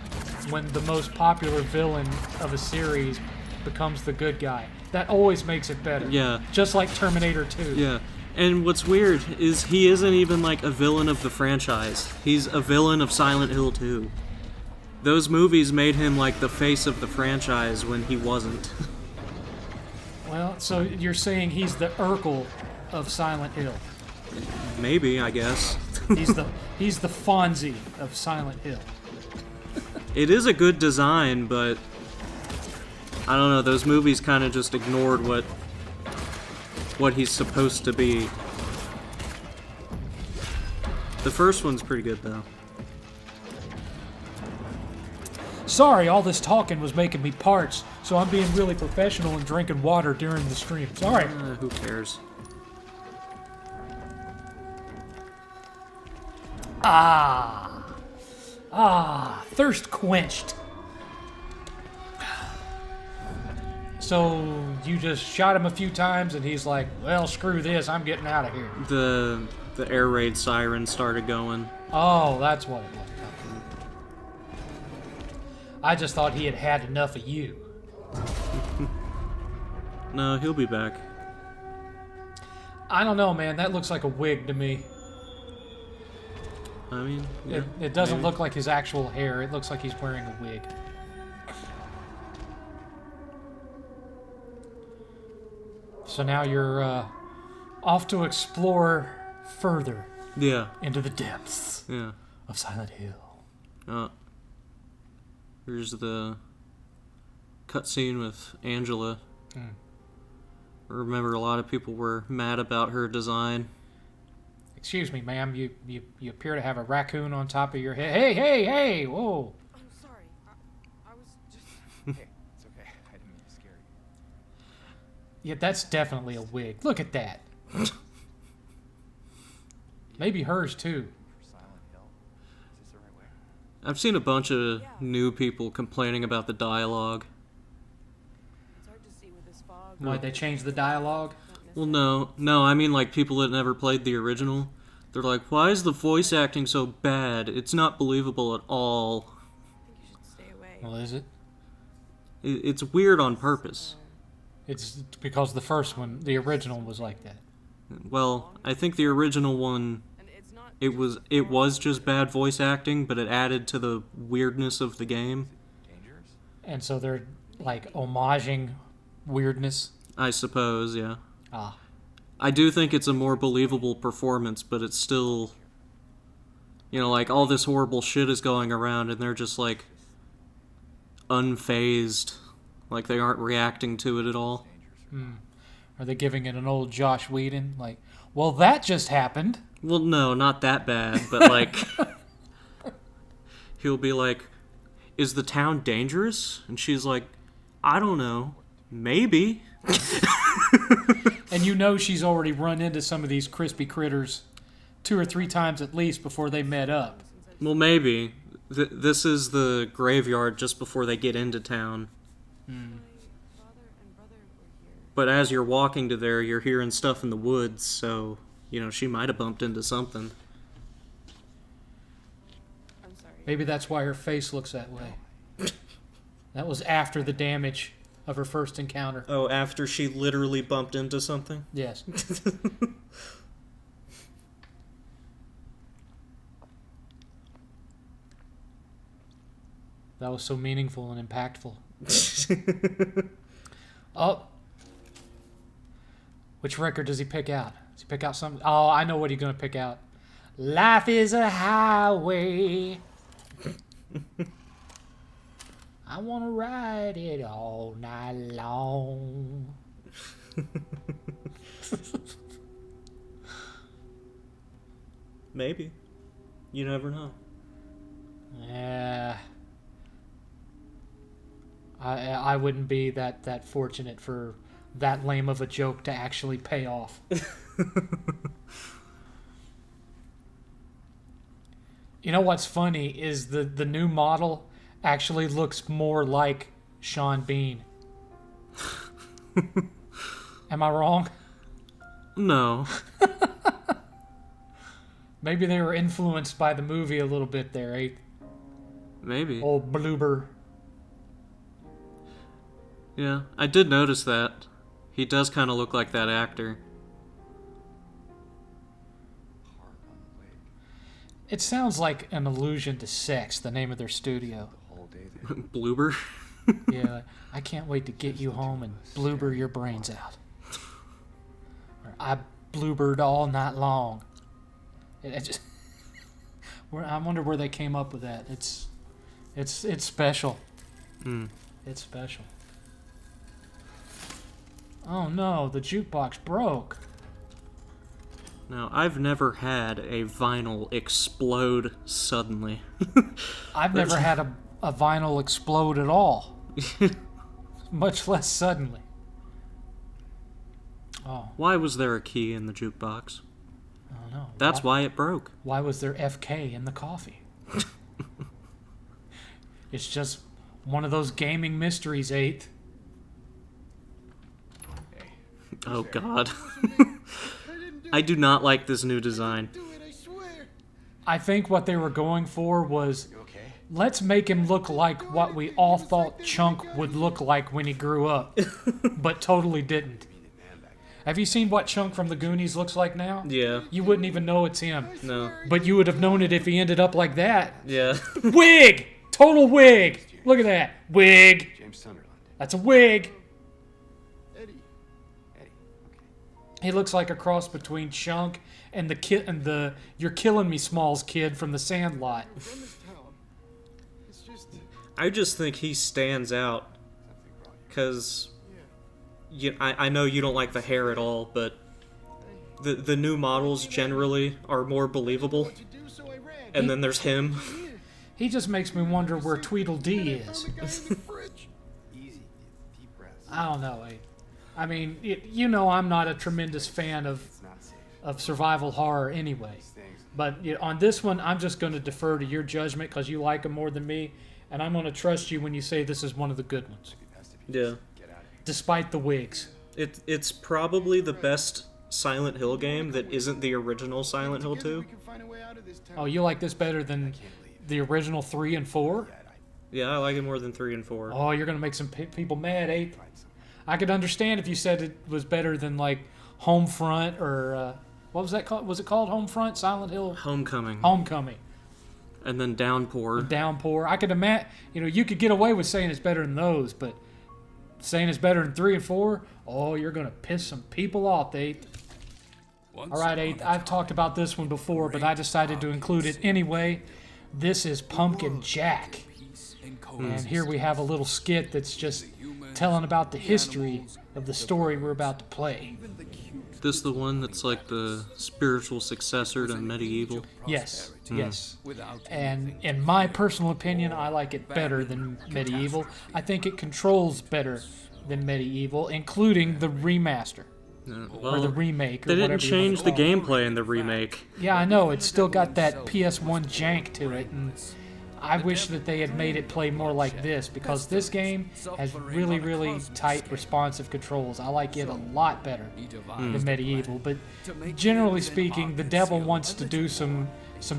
when the most popular villain of a series becomes the good guy. That always makes it better. Yeah. Just like Terminator 2. Yeah. And what's weird is he isn't even like a villain of the franchise. He's a villain of Silent Hill 2. Those movies made him like the face of the franchise when he wasn't. Well, so you're saying he's the Urkel of Silent Hill. Maybe, I guess. He's the Fonzie of Silent Hill. It is a good design, but I don't know, those movies kind of just ignored what he's supposed to be. The first one's pretty good, though. Sorry, all this talking was making me parched, so I'm being really professional and drinking water during the stream. Sorry. Who cares? Thirst quenched. So you just shot him a few times and he's like, well, screw this, I'm getting out of here. The air raid siren started going. Oh, that's what it was. I just thought he had had enough of you. No, he'll be back. I don't know, man. That looks like a wig to me. I mean, yeah, It doesn't maybe. look like his actual hair. It looks like he's wearing a wig. So now you're off to explore further Yeah, into the depths yeah. of Silent Hill. Here's the cutscene with Angela. I remember a lot of people were mad about her design. Excuse me, ma'am. You appear to have a raccoon on top of your head. Hey! Whoa! I'm sorry. I was just. Hey, it's okay. I didn't mean to scare you. Yeah, that's definitely a wig. Look at that. Maybe hers too. For Silent Hill? Is this the right way? I've seen a bunch of new people complaining about the dialogue. It's hard to see with this fog. Why they changed the dialogue? Well, no, I mean like people that never played the original. They're like, why is the voice acting so bad? It's not believable at all. I think you should stay away. Well, is it? It's weird on purpose. It's because the first one, the original, was like that. Well, I think the original one, And it's not. it was just bad voice acting, but it added to the weirdness of the game. Dangerous? And so they're like homaging weirdness. I suppose, yeah. Ah. I do think it's a more believable performance, but it's still, like all this horrible shit is going around and they're just like unfazed, like they aren't reacting to it at all. Are they giving it an old Josh Whedon? Like, well, that just happened. Well, no, not that bad, but like, he'll be like, "Is the town dangerous?" And she's like, "I don't know, maybe." And you know she's already run into some of these crispy critters 2 or 3 times at least before they met up. Well, maybe. This is the graveyard just before they get into town. But as you're walking to there, you're hearing stuff in the woods, so, you know, she might have bumped into something. Maybe that's why her face looks that way. That was after the damage of her first encounter. Oh, after she literally bumped into something? Yes. That was so meaningful and impactful. Oh. Which record does he pick out? Does he pick out something? Oh, I know what he's going to pick out. Life is a highway. I want to ride it all night long. Maybe. You never know. Yeah. I wouldn't be that fortunate for that lame of a joke to actually pay off. You know what's funny is the new model actually looks more like Sean Bean. Am I wrong? No. Maybe they were influenced by the movie a little bit there, eh? Maybe. Old Bloober. Yeah, I did notice that. He does kind of look like that actor. Park on the lake. It sounds like an allusion to Sex, the name of their studio. The whole day there. Bloober? Yeah, I can't wait to get you home and bloober your brains out. Or I bloobered all night long. It just, I wonder where they came up with that. It's special. It's special. Oh no, the jukebox broke. Now, I've never had a vinyl explode suddenly. I've never had a vinyl explode at all. Much less suddenly. Oh, Why was there a key in the jukebox? I don't know. That's why it broke. Why was there FK in the coffee? It's just one of those gaming mysteries, 8th. Hey, Oh, God. I do not like this new design. I think what they were going for was, you okay? let's make him look like what we all thought Chunk would look like when he grew up, but totally didn't. Have you seen what Chunk from the Goonies looks like now? Yeah. You wouldn't even know it's him. No. But you would have known it if he ended up like that. Yeah. Wig! Total wig! Look at that. Wig! James Sunderland. That's a wig! Eddie. Okay. He looks like a cross between Chunk and the kid and the "You're Killing Me, Smalls" kid from The Sandlot. From this town. It's just I just think he stands out something brought you. because I know you don't like the hair at all, but the new models generally are more believable. What'd you do? So I ran. And then there's him. He just makes me wonder where Tweedledee is. Found the guy in the fridge. Easy. Deep breaths. I don't know. I mean, you know, I'm not a tremendous fan It's not safe. of survival horror anyway. These things. But on this one, I'm just going to defer to your judgment because you like them more than me, and I'm going to trust you when you say this is one of the good ones, Be best if you Yeah. just get out of here. despite the wigs. It's probably the best Silent Hill game that isn't the original Silent Hill Together 2. we can find a way out of this town. Oh, you like this better than Can't leave. the original 3 and 4? Yet I Yeah, I like it more than 3 and 4. Oh, you're going to make some people mad, 8. find something. I could understand if you said it was better than, like, Homefront or, what was that called? Was it called Homefront? Silent Hill? Homecoming. Homecoming. And then Downpour. Downpour. I could imagine, you could get away with saying it's better than those, but saying it's better than 3 and 4, oh, you're going to piss some people off, 8. All right, 8. I've talked about this one before, but I decided to include it anyway. This is Pumpkin Jack. And here we have a little skit that's just telling about the history of the story we're about to play. Even the cute this the one that's like the spiritual successor to Medieval? Yes, yes. And in my personal opinion, I like it better than Medieval. I think it controls better than Medieval, including the remaster. Or the remake, or they whatever didn't you wanna change the call it. gameplay in the remake. Yeah, I know. It's still got that PS1 jank to it, and I wish that they had made it play more like this, because this game has really, really tight, responsive controls. I like it a lot better than Medieval. But generally speaking, the devil wants to do some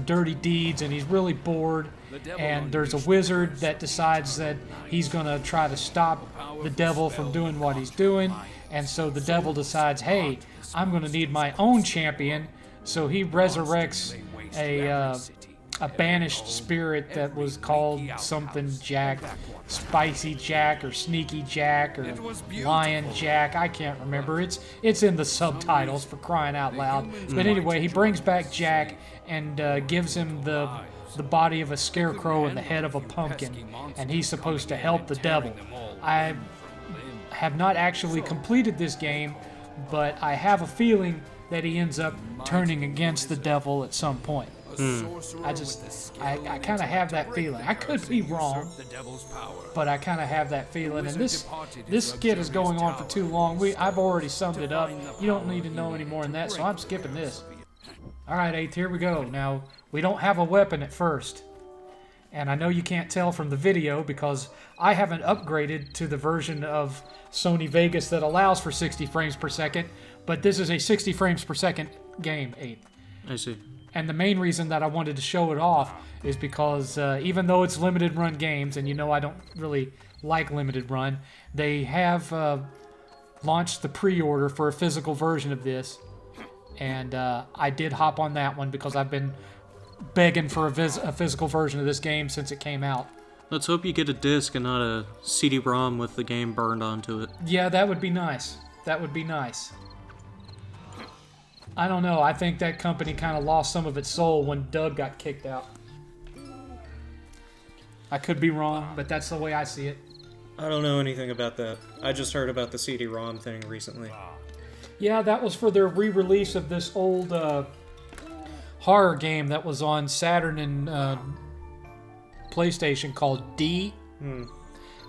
dirty deeds, and he's really bored. And there's a wizard that decides that he's going to try to stop the devil from doing what he's doing. And so the devil decides, hey, I'm going to need my own champion. So he resurrects a banished spirit that was called something Jack, Spicy Jack, or Sneaky Jack, or Lion Jack. I can't remember. It's in the subtitles, for crying out loud. But anyway, he brings back Jack and gives him the body of a scarecrow and the head of a pumpkin, and he's supposed to help the devil. I have not actually completed this game, but I have a feeling that he ends up turning against the devil at some point. I kind of have that feeling. I could be wrong, but I kind of have that feeling. And this skit is going on for too long. I've already summed it up. You don't need to know any more than that, so I'm skipping this. All right, 8th, here we go. Now, we don't have a weapon at first. And I know you can't tell from the video because I haven't upgraded to the version of Sony Vegas that allows for 60 frames per second, but this is a 60 frames per second game, 8th. I see. And the main reason that I wanted to show it off is because even though it's limited run games, and you know I don't really like limited run, they have launched the pre-order for a physical version of this. And I did hop on that one because I've been begging for a physical version of this game since it came out. Let's hope you get a disc and not a CD-ROM with the game burned onto it. Yeah, that would be nice. That would be nice. I don't know. I think that company kind of lost some of its soul when Doug got kicked out. I could be wrong, but that's the way I see it. I don't know anything about that. I just heard about the CD-ROM thing recently. Yeah, that was for their re-release of this old horror game that was on Saturn and PlayStation called D.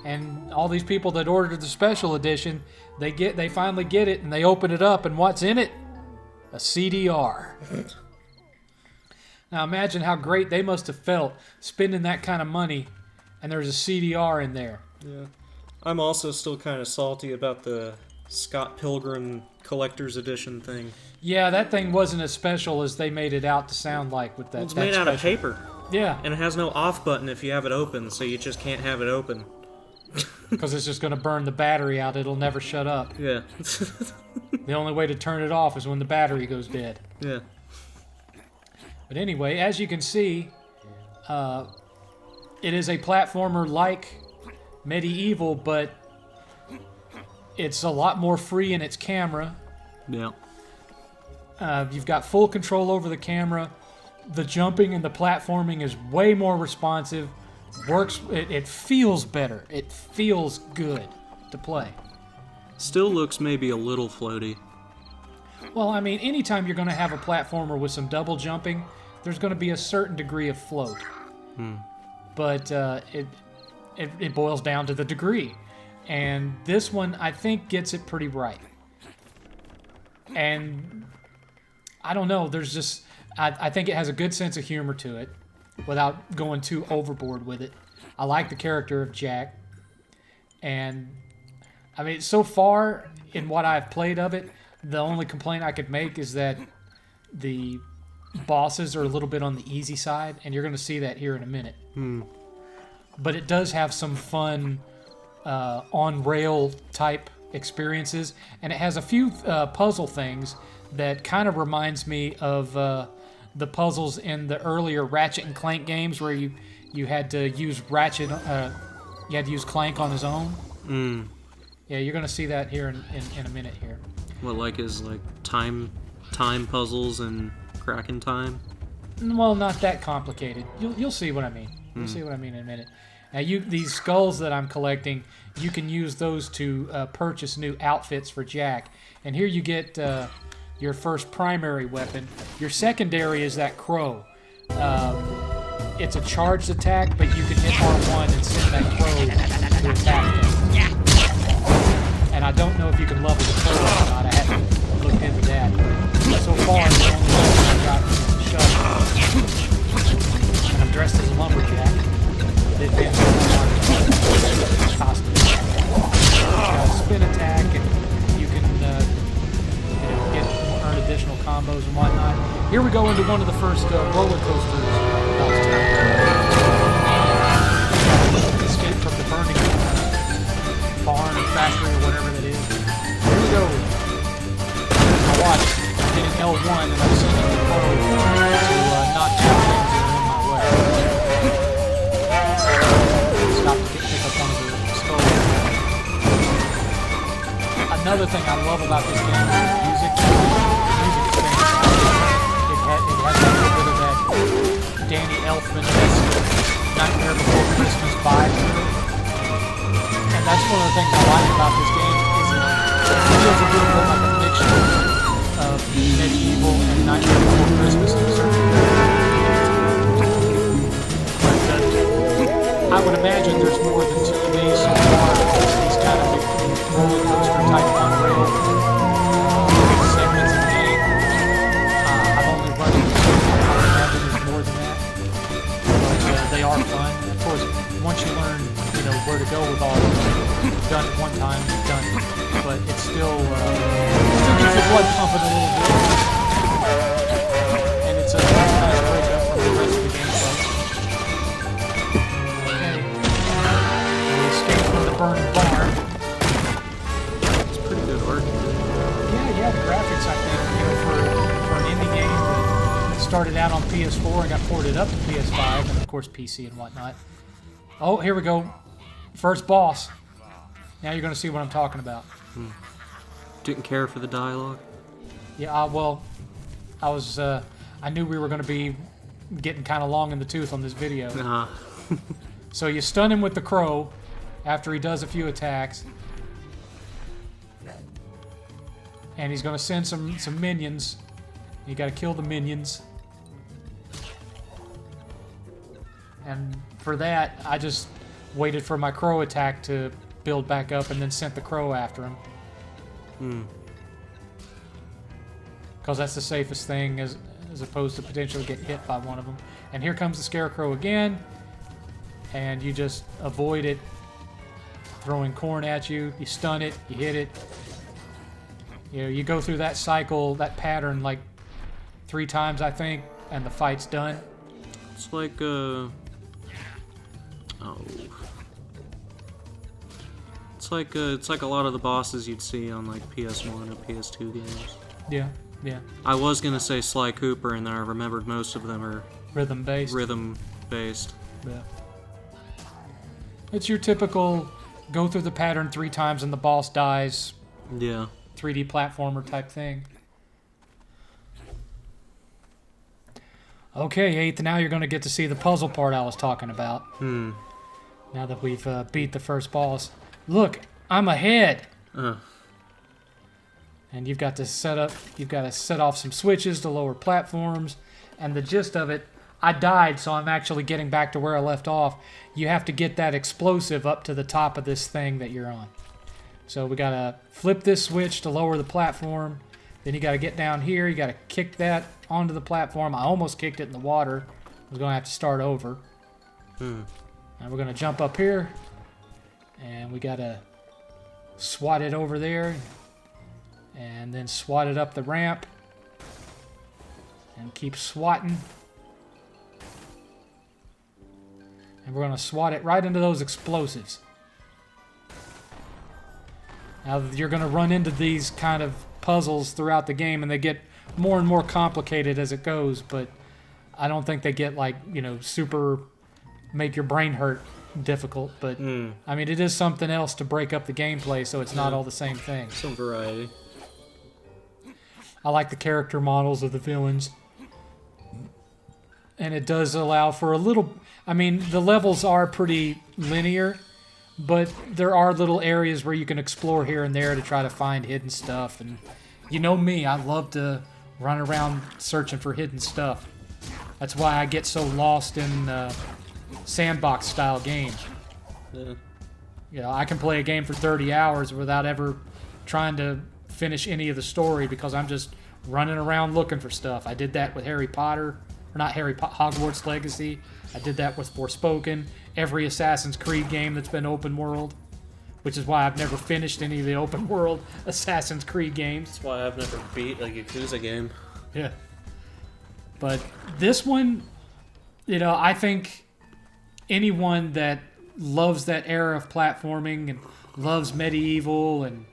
And all these people that ordered the special edition, they finally get it, and they open it up, and what's in it? A CDR. Now imagine how great they must have felt spending that kind of money, and there's a CDR in there. Yeah. I'm also still kind of salty about the Scott Pilgrim Collector's Edition thing. Yeah, that thing wasn't as special as they made it out to sound like with that. Well, it's made out of paper. Yeah. And it has no off button if you have it open, so you just can't have it open. Because it's just going to burn the battery out. It'll never shut up. Yeah. The only way to turn it off is when the battery goes dead. Yeah. But anyway, as you can see, it is a platformer like Medieval, but it's a lot more free in its camera. Yeah. You've got full control over the camera. The jumping and the platforming is way more responsive. Works. It feels better. It feels good to play. Still looks maybe a little floaty. Well, I mean, anytime you're going to have a platformer with some double jumping, there's going to be a certain degree of float. But it boils down to the degree. And this one, I think, gets it pretty right. And I don't know, there's just... I think it has a good sense of humor to it without going too overboard with it. I like the character of Jack. And, I mean, so far in what I've played of it, the only complaint I could make is that the bosses are a little bit on the easy side, and you're going to see that here in a minute. But it does have some fun on-rail type experiences, and it has a few puzzle things that kind of reminds me of the puzzles in the earlier Ratchet and Clank games where you had to use Ratchet, you had to use Clank on his own. Yeah, you're going to see that here in a minute here. What, like is like time puzzles and Kraken time? Well, not that complicated. You'll see what I mean. You'll see what I mean in a minute. Now, these skulls that I'm collecting, you can use those to purchase new outfits for Jack. And here you get your first primary weapon. Your secondary is that crow. It's a charged attack, but you can hit R1 and send that crow to attack them. And I don't know if you can level the crow or not. I haven't looked into that. But so far, the only weapon I've got is a shovel. And I'm dressed as a lumberjack. They've been costume. Got a spin attack, and you can earn additional combos and whatnot. Here we go into one of the first roller coasters. Escape from the burning barn or factory or whatever that is. Here we go. Now watch. I'm hitting L1 and I'm sending the crow to knock down things that are in my way. Stop to pick up one of the skulls. Another thing I love about this game is the music. The music is fantastic. It has a little bit of that Danny Elfman-esque Nightmare Before Christmas vibe to it. And that's one of the things I like about this game is it feels a little bit like a mixture of medieval and Nightmare Before Christmas to a certain degree. But I would imagine there's more than 2 of these so far. These kind of roller coaster type monorail segments in the game. I've only run into 2. I would imagine there's more than that. But they are fun. Of course, once you learn, where to go with all of them, you've done it one time, you've done it. But it's still gets the blood pumping a little bit. And it's a nice break up from the rest of the gameplay. Okay. We escape from the burning barn. It's pretty good art. Yeah, the graphics, I think, for an indie game that started out on PS4 and got ported up to PS5 and, of course, PC and whatnot. Oh, here we go. First boss. Now you're going to see what I'm talking about. Didn't care for the dialogue. Yeah, well, I knew we were going to be getting kind of long in the tooth on this video. Nah. So you stun him with the crow after he does a few attacks. And he's going to send some minions. You got to kill the minions. And for that, I just waited for my crow attack to build back up and then sent the crow after him. Because that's the safest thing as opposed to potentially get hit by one of them. And here comes the scarecrow again. And you just avoid it throwing corn at you. You stun it, you hit it. You go through that cycle, that pattern like 3 times, I think, and the fight's done. It's like, It's like a lot of the bosses you'd see on like PS1 or PS2 games. Yeah. I was gonna say Sly Cooper, and then I remembered most of them are Rhythm-based. Rhythm-based. Yeah. It's your typical go through the pattern 3 times and the boss dies. Yeah. 3D platformer type thing. Okay, 8th, now you're going to get to see the puzzle part I was talking about. Now that we've beat the first boss. Look, I'm ahead. And you've got to set off some switches to lower platforms. And the gist of it, I died, so I'm actually getting back to where I left off. You have to get that explosive up to the top of this thing that you're on. So we got to flip this switch to lower the platform. Then you got to get down here. You got to kick that onto the platform. I almost kicked it in the water. I was going to have to start over. And we're going to jump up here. And we got to swat it over there. And then swat it up the ramp. And keep swatting. And we're going to swat it right into those explosives. Now, you're going to run into these kind of puzzles throughout the game, and they get more and more complicated as it goes, but I don't think they get, like, super make your brain hurt difficult, but, I mean, it is something else to break up the gameplay, so it's not all the same thing. Some variety. I like the character models of the villains, and it does allow for a little... I mean, the levels are pretty linear, but there are little areas where you can explore here and there to try to find hidden stuff and You know me, I love to run around searching for hidden stuff. That's why I get so lost in sandbox style games. Yeah. You know, I can play a game for 30 hours without ever trying to finish any of the story because I'm just running around looking for stuff. I did that with Harry Potter, or not Hogwarts Legacy. I did that with Forspoken. Every Assassin's Creed game that's been open world, which is why I've never finished any of the open world Assassin's Creed games. That's why I've never beat a Yakuza game. Yeah. But this one, you know, I think anyone that loves that era of platforming and loves medieval and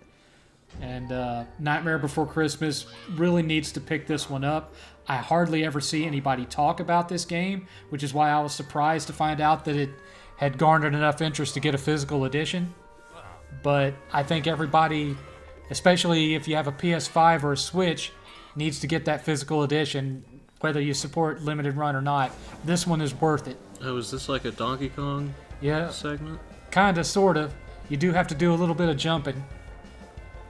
Nightmare Before Christmas really needs to pick this one up. I hardly ever see anybody talk about this game, which is why I was surprised to find out that it had garnered enough interest to get a physical edition. But I think everybody, especially if you have a PS5 or a Switch, needs to get that physical edition, whether you support limited run or not. This one is worth it. Oh, is this like a Donkey Kong segment? Kinda, sort of. You do have to do a little bit of jumping.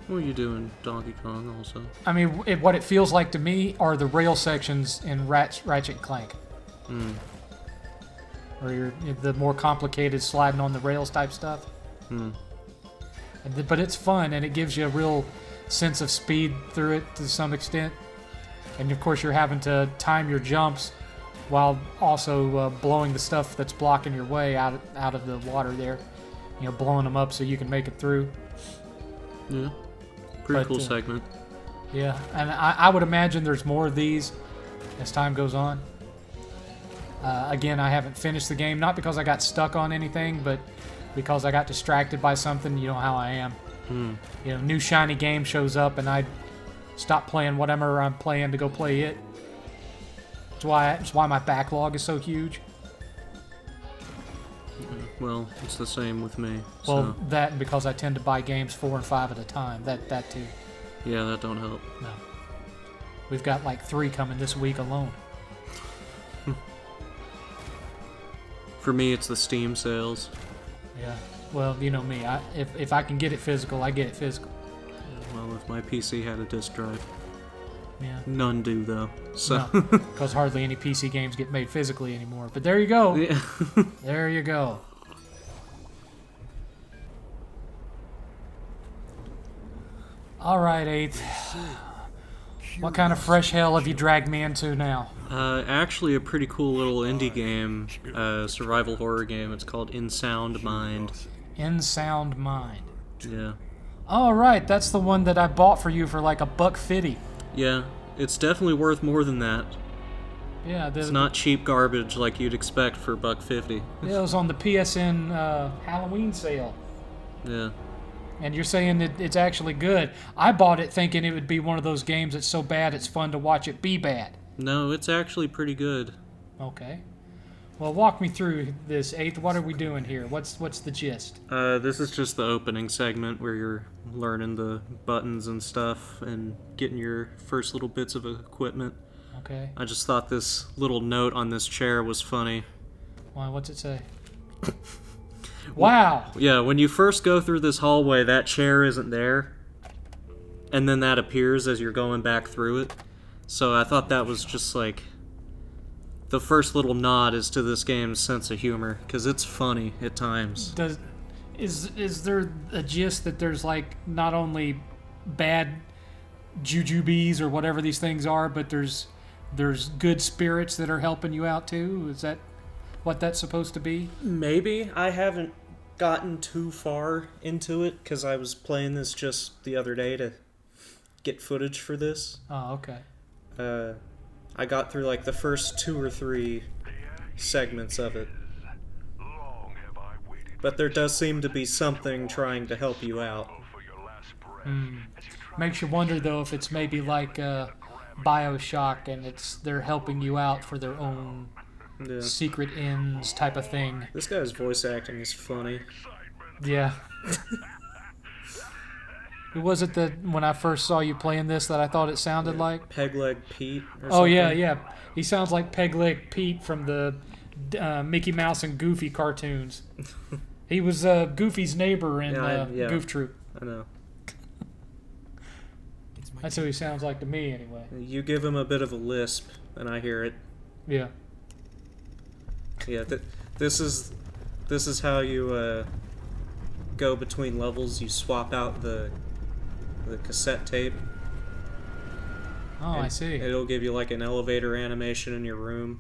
What are you doing, Donkey Kong, also? I mean, what it feels like to me are the rail sections in Ratchet and Clank. Where you're the more complicated sliding on the rails type stuff. But it's fun, and it gives you a real sense of speed through it to some extent. And of course, you're having to time your jumps while also blowing the stuff that's blocking your way out of the water there. You know, blowing them up so you can make it through. Yeah. Pretty cool segment. Yeah, and I would imagine there's more of these as time goes on. Again, I haven't finished the game, not because I got stuck on anything, but because I got distracted by something. You know how I am. You know, new shiny game shows up, and I stop playing whatever I'm playing to go play it. That's why my backlog is so huge. Well, it's the same with me. Well, that and because I tend to buy games 4 and 5 at a time. That too. Yeah, that don't help. No. We've got like 3 coming this week alone. For me, it's the Steam sales. Yeah. Well, you know me. If I can get it physical, I get it physical. Well, if my PC had a disc drive. Yeah. None do, though. So. Because hardly any PC games get made physically anymore. But there you go. Yeah. There you go. All right, 8th. What kind of fresh hell have you dragged me into now? Actually, a pretty cool little indie game, survival horror game. It's called In Sound Mind. In Sound Mind. Yeah. All right, that's the one that I bought for you for like $1.50. Yeah, it's definitely worth more than that. Yeah, it's not cheap garbage like you'd expect for $1.50. Yeah, it was on the PSN Halloween sale. Yeah. And you're saying that it's actually good. I bought it thinking it would be one of those games that's so bad it's fun to watch it be bad. No, it's actually pretty good. Okay. Well, walk me through this, 8th. What are we doing here? What's the gist? This is just the opening segment where you're learning the buttons and stuff and getting your first little bits of equipment. Okay. I just thought this little note on this chair was funny. Why, what's it say? Wow! Yeah, when you first go through this hallway, that chair isn't there. And then that appears as you're going back through it. So I thought that was just like... the first little nod is to this game's sense of humor, because it's funny at times. Is there a gist that there's like not only bad jujubes or whatever these things are, but there's good spirits that are helping you out too? Is that what that's supposed to be? Maybe. I haven't gotten too far into it, because I was playing this just the other day to get footage for this. Oh, okay. I got through like the first 2 or 3 segments of it. But there does seem to be something trying to help you out. Makes you wonder though if it's maybe like BioShock and they're helping you out for their own secret ends type of thing. This guy's voice acting is funny. Yeah. Who was it that when I first saw you playing this that I thought it sounded like? Pegleg Pete or something? Oh, yeah. He sounds like Pegleg Pete from the Mickey Mouse and Goofy cartoons. He was Goofy's neighbor in Goof Troop. I know. That's who he sounds like to me, anyway. You give him a bit of a lisp, and I hear it. Yeah. Yeah, this is how you go between levels. You swap out the cassette tape. Oh, I see. It'll give you like an elevator animation in your room.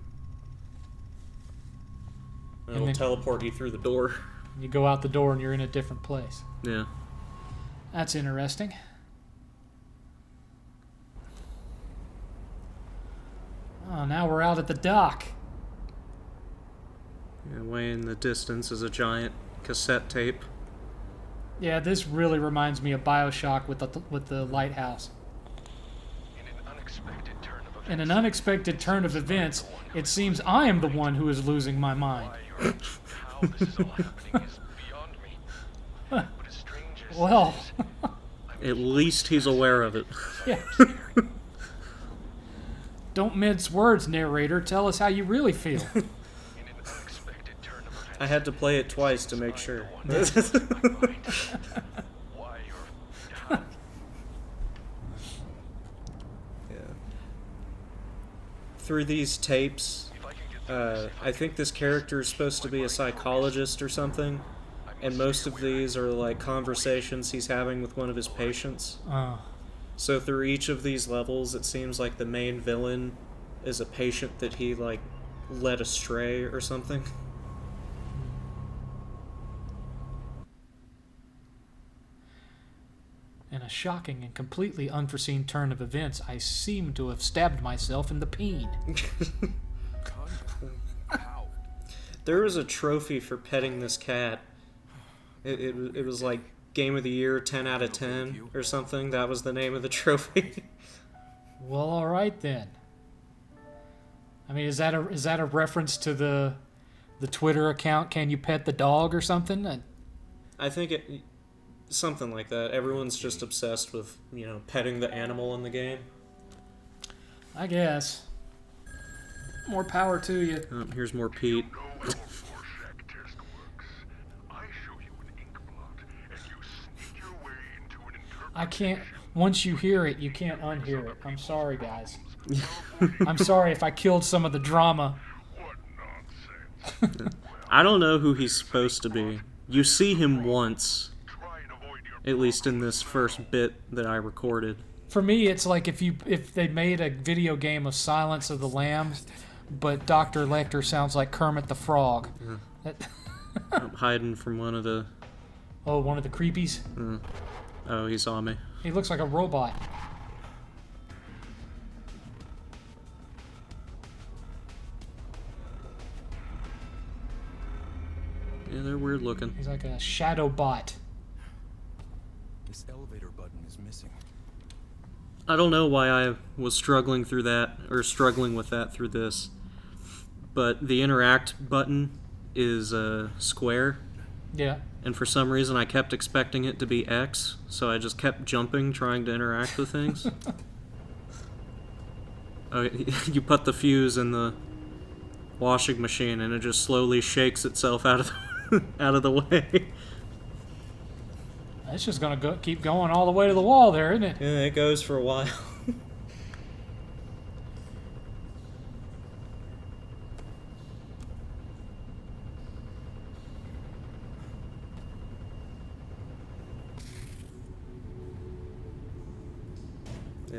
And it'll then- teleport you through the door. You go out the door and you're in a different place. Yeah. That's interesting. Oh, now we're out at the dock. Yeah, way in the distance is a giant cassette tape. Yeah, this really reminds me of BioShock with the lighthouse. In an unexpected turn of events, it seems I am the one who is losing my mind. How this is all happening is beyond me. But as strange as Well, At least he's aware of it. yeah. Don't mince words, narrator. Tell us how you really feel. in an unexpected turn of events, I had to play it twice to make sure. why you're Yeah. Through these tapes, I think this character is supposed to be a psychologist or something, and most of these are like conversations he's having with one of his patients. So through each of these levels, it seems like the main villain is a patient that he like led astray or something. In a shocking and completely unforeseen turn of events, I seem to have stabbed myself in the peen. How? There was a trophy for petting this cat. It was like Game of the Year 10 out of 10 or something. That was the name of the trophy. Well, all right then. I mean, is that a reference to the Twitter account? Can you pet the dog or something? I think something like that. Everyone's just obsessed with, petting the animal in the game. I guess. More power to you. Oh, here's more Pete. I can't. Once you hear it, you can't unhear it. I'm sorry, guys. I'm sorry if I killed some of the drama. I don't know who he's supposed to be. You see him once, at least in this first bit that I recorded. For me, it's like if they made a video game of Silence of the Lambs, but Dr. Lecter sounds like Kermit the Frog. I'm hiding from one of the... Oh, one of the creepies? Oh, he saw me. He looks like a robot. Yeah, they're weird looking. He's like a shadow bot. This elevator button is missing. I don't know why I was struggling with that through this. But the interact button is square. Yeah. And for some reason I kept expecting it to be X, so I just kept jumping trying to interact with things. Oh, you put the fuse in the washing machine and it just slowly shakes itself out of the way. It's just gonna keep going all the way to the wall there, isn't it? Yeah, it goes for a while. Yeah.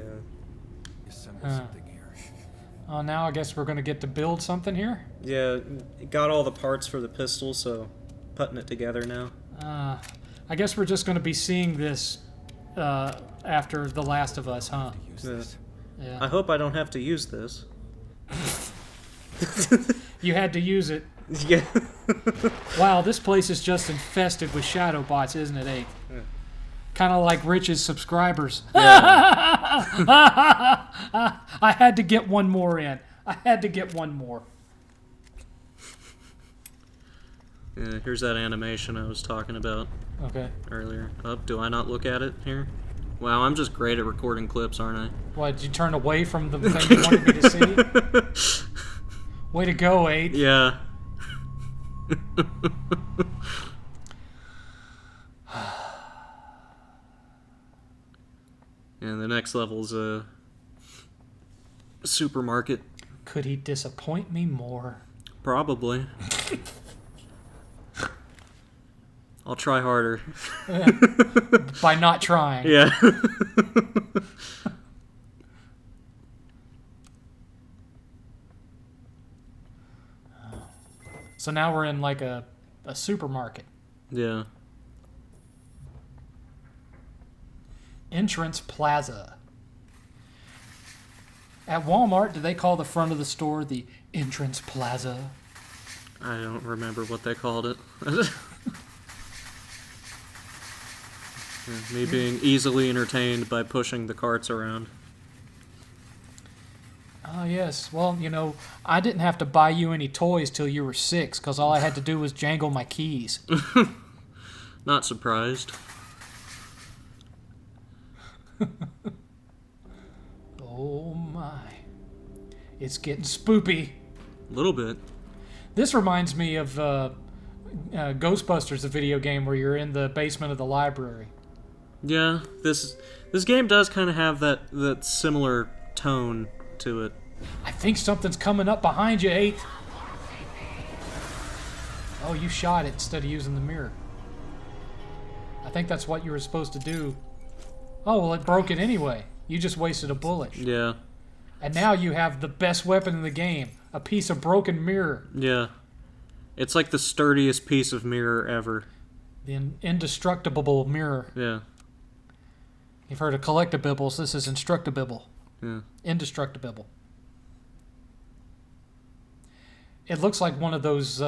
Assemble something here. Oh, now I guess we're gonna get to build something here. Yeah, got all the parts for the pistol, so putting it together now. I guess we're just gonna be seeing this after The Last of Us, huh? Use Yeah. this. Yeah. I hope I don't have to use this. You had to use it. Yeah. Wow, this place is just infested with shadow bots, isn't it, Abe? Yeah. Kind of like Rich's subscribers. Yeah. I had to get one more in. I had to get one more. Yeah, here's that animation I was talking about Okay. earlier. Oh, do I not look at it here? Wow, I'm just great at recording clips, aren't I? What, did you turn away from the thing you wanted me to see? Way to go, Abe. Yeah. And the next level's a supermarket. Could he disappoint me more? Probably. I'll try harder. By not trying. Yeah. So now we're in like a supermarket. Yeah. Entrance Plaza. At Walmart, do they call the front of the store the Entrance Plaza? I don't remember what they called it. Me being easily entertained by pushing the carts around. Oh, yes. Well, you know, I didn't have to buy you any toys till you were 6, because all I had to do was jangle my keys. Not surprised. Oh, my. It's getting spoopy. A little bit. This reminds me of Ghostbusters, a video game where you're in the basement of the library. Yeah, this game does kind of have that similar tone to it. I think something's coming up behind you, 8th. Oh, you shot it instead of using the mirror. I think that's what you were supposed to do. Oh, well, it broke it anyway. You just wasted a bullet. Yeah. And now you have the best weapon in the game, a piece of broken mirror. Yeah. It's like the sturdiest piece of mirror ever. The indestructible mirror. Yeah. You've heard of collectibles. This is instructible. Yeah. Indestructible. It looks like one of those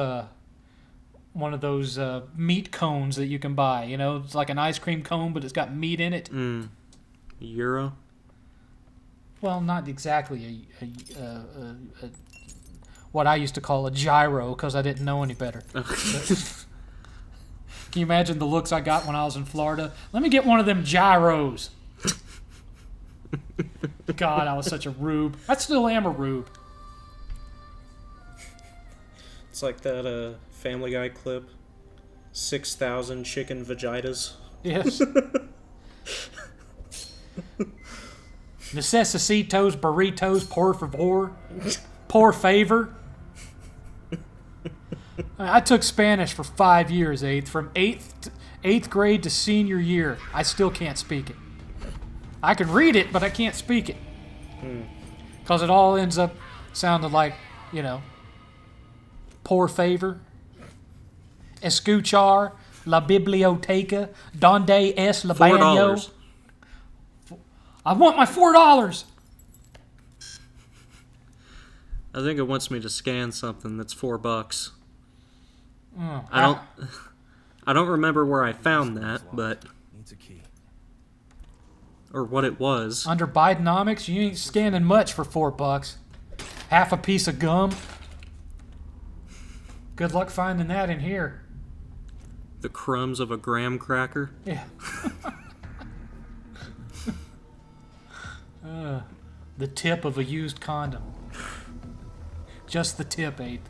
meat cones that you can buy. You know, it's like an ice cream cone, but it's got meat in it. Euro? Well, not exactly what I used to call a gyro, because I didn't know any better. Can you imagine the looks I got when I was in Florida? Let me get one of them gyros. God, I was such a rube. I still am a rube. It's like that Family Guy clip. 6,000 chicken vaginas. Yes. Necesitados burritos, por favor. Por favor. I took Spanish for 5 years, 8th. From 8th grade to senior year. I still can't speak it. I can read it, but I can't speak it. Because it all ends up sounding like, you know, por favor. Escuchar la biblioteca. Donde es el baño? $4. I want my $4. I think it wants me to scan something that's $4. Oh, I don't remember where I found that, but Needs a key. or what it was. Under Bidenomics, you ain't scanning much for $4. Half a piece of gum. Good luck finding that in here. The crumbs of a graham cracker. Yeah. The tip of a used condom. Just the tip, 8th.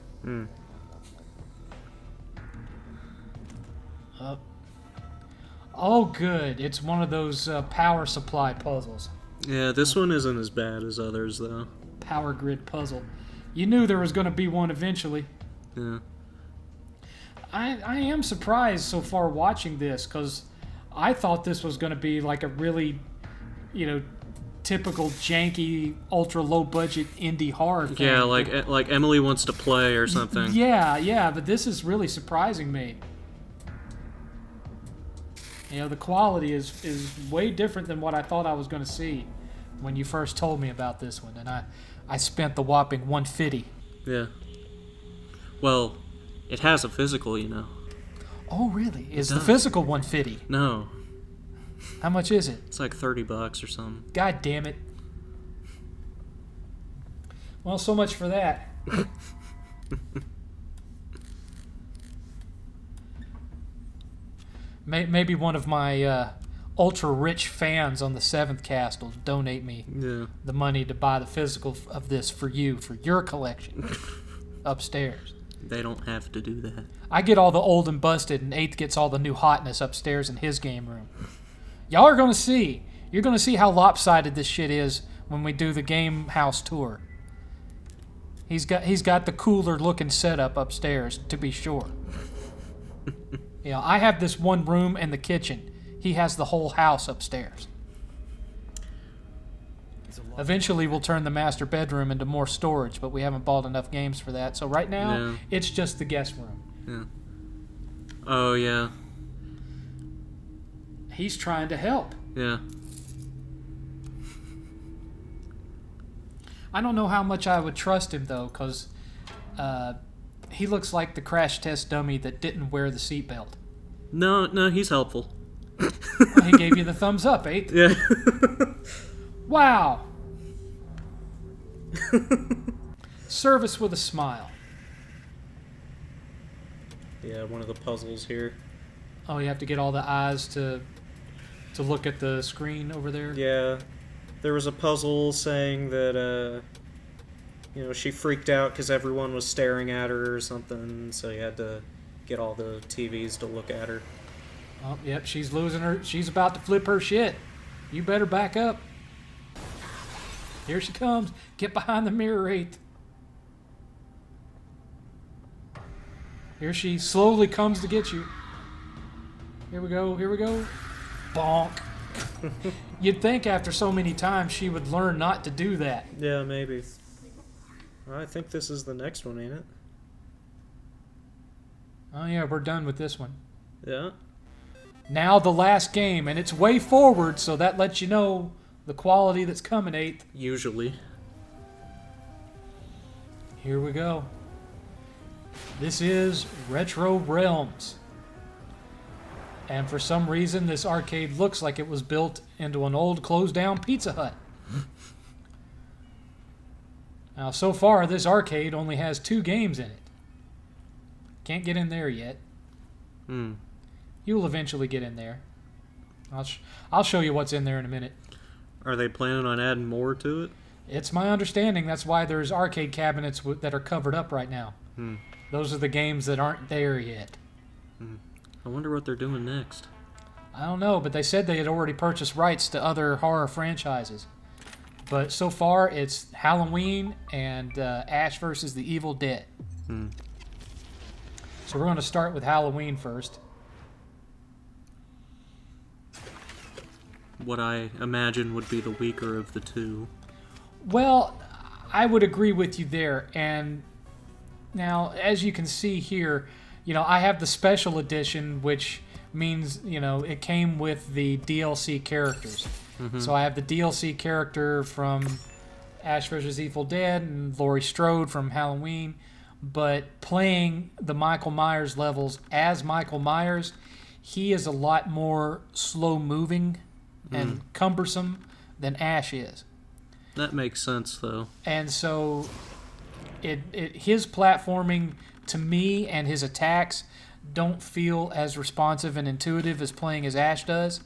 Oh, good. It's one of those power supply puzzles. Yeah, this one isn't as bad as others, though. Power grid puzzle. You knew there was going to be one eventually. Yeah. I am surprised so far watching this, because I thought this was going to be like a really, you know, typical janky, ultra low budget indie horror thing. Yeah, like Emily Wants to Play or something. Yeah, but this is really surprising me. You know, the quality is way different than what I thought I was going to see when you first told me about this one, and I spent the whopping $150. Yeah. Well, it has a physical, you know. Oh, really? Is the does. physical $150? No, How much is it? it's like $30 or something. God damn it. Well, so much for that. Maybe one of my ultra-rich fans on the 7th cast will donate me Yeah. the money to buy the physical of this for you, for your collection upstairs. They don't have to do that. I get all the old and busted, and 8th gets all the new hotness upstairs in his game room. Y'all are going to see. You're going to see how lopsided this shit is when we do the game house tour. He's got the cooler looking setup upstairs, to be sure. I have this one room and the kitchen. He has the whole house upstairs. Eventually, we'll turn the master bedroom into more storage, but we haven't bought enough games for that. So right now, it's just the guest room. Yeah. Oh, yeah. He's trying to help. Yeah. I don't know how much I would trust him, though, because he looks like the crash test dummy that didn't wear the seatbelt. No, he's helpful. Well, he gave you the thumbs up, 8th. Yeah. Wow. Service with a smile. Yeah, one of the puzzles here. Oh, you have to get all the eyes to look at the screen over there? Yeah. There was a puzzle saying that, she freaked out because everyone was staring at her or something, so you had to get all the TVs to look at her. Oh, yep, she's losing her. She's about to flip her shit. You better back up. Here she comes. Get behind the mirror, 8th. Here she slowly comes to get you. Here we go. Bonk. You'd think after so many times she would learn not to do that. Yeah, maybe. I think this is the next one, ain't it? Oh yeah, we're done with this one. Yeah. Now the last game, and it's way forward, so that lets you know the quality that's coming, 8th. Usually. Here we go. This is Retro Realms. And for some reason, this arcade looks like it was built into an old closed-down Pizza Hut. Now, so far, this arcade only has 2 games in it. Can't get in there yet. You'll eventually get in there. I'll show you what's in there in a minute. Are they planning on adding more to it? It's my understanding that's why there's arcade cabinets that are covered up right now. Those are the games that aren't there yet. I wonder what they're doing next. I don't know, but they said they had already purchased rights to other horror franchises. But so far, it's Halloween and Ash versus the Evil Dead. So we're going to start with Halloween first. What I imagine would be the weaker of the two. Well, I would agree with you there. And now, as you can see here, I have the special edition, which means, it came with the DLC characters. So I have the DLC character from Ash vs. Evil Dead and Laurie Strode from Halloween. But playing the Michael Myers levels as Michael Myers, he is a lot more slow-moving and cumbersome than Ash is. That makes sense, though. And so his platforming, to me, and his attacks don't feel as responsive and intuitive as playing as Ash does.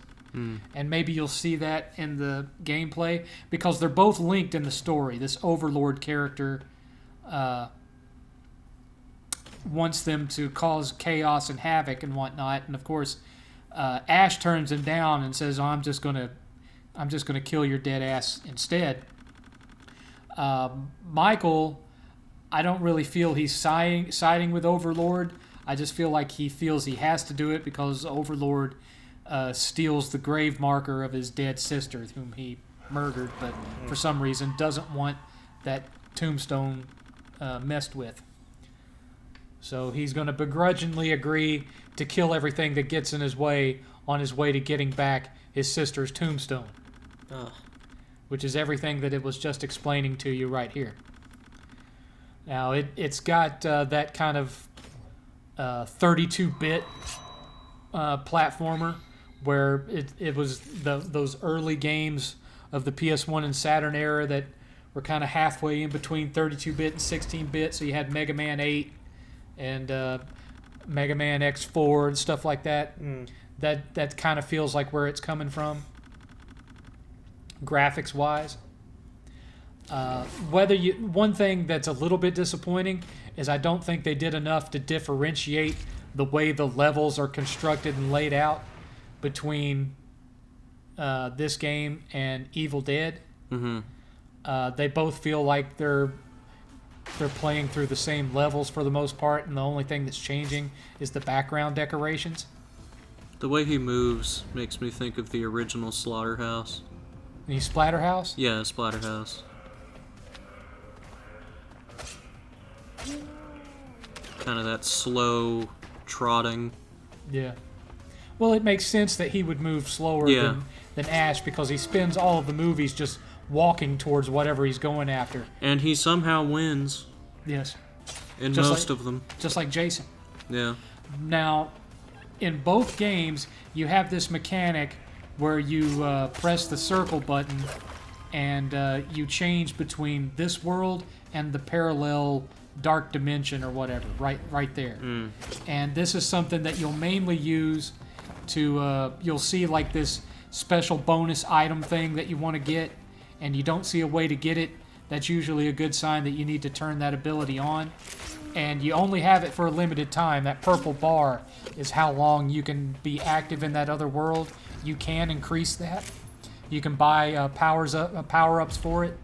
And maybe you'll see that in the gameplay, because they're both linked in the story. This Overlord character wants them to cause chaos and havoc and whatnot, and of course, Ash turns him down and says, "I'm just gonna kill your dead ass instead." Michael, I don't really feel he's siding with Overlord. I just feel like he feels he has to do it because Overlord steals the grave marker of his dead sister, whom he murdered, but for some reason doesn't want that tombstone messed with. So he's going to begrudgingly agree to kill everything that gets in his way on his way to getting back his sister's tombstone. Which is everything that it was just explaining to you right here. Now, it's got that kind of 32-bit platformer where it was those early games of the PS1 and Saturn era that were kind of halfway in between 32-bit and 16-bit. So you had Mega Man 8 and Mega Man X4 and stuff like that. That kind of feels like where it's coming from, graphics-wise. One thing that's a little bit disappointing is I don't think they did enough to differentiate the way the levels are constructed and laid out between this game and Evil Dead. Mm-hmm. They both feel like they're playing through the same levels for the most part, and the only thing that's changing is the background decorations. The way he moves makes me think of the original Slaughterhouse. The Splatterhouse? Yeah, Splatterhouse. Kind of that slow trotting. Yeah. Well, it makes sense that he would move slower Yeah. than Ash because he spends all of the movies just walking towards whatever he's going after. And he somehow wins Yes. in Just most like- of them. Just like Jason. Yeah. Now, in both games, you have this mechanic where you press the circle button and you change between this world and the parallel dark dimension or whatever, right there. And this is something that you'll mainly use to, you'll see like this special bonus item thing that you want to get, and you don't see a way to get it. That's usually a good sign that you need to turn that ability on. And you only have it for a limited time. That purple bar is how long you can be active in that other world. You can increase that. You can buy power-ups for it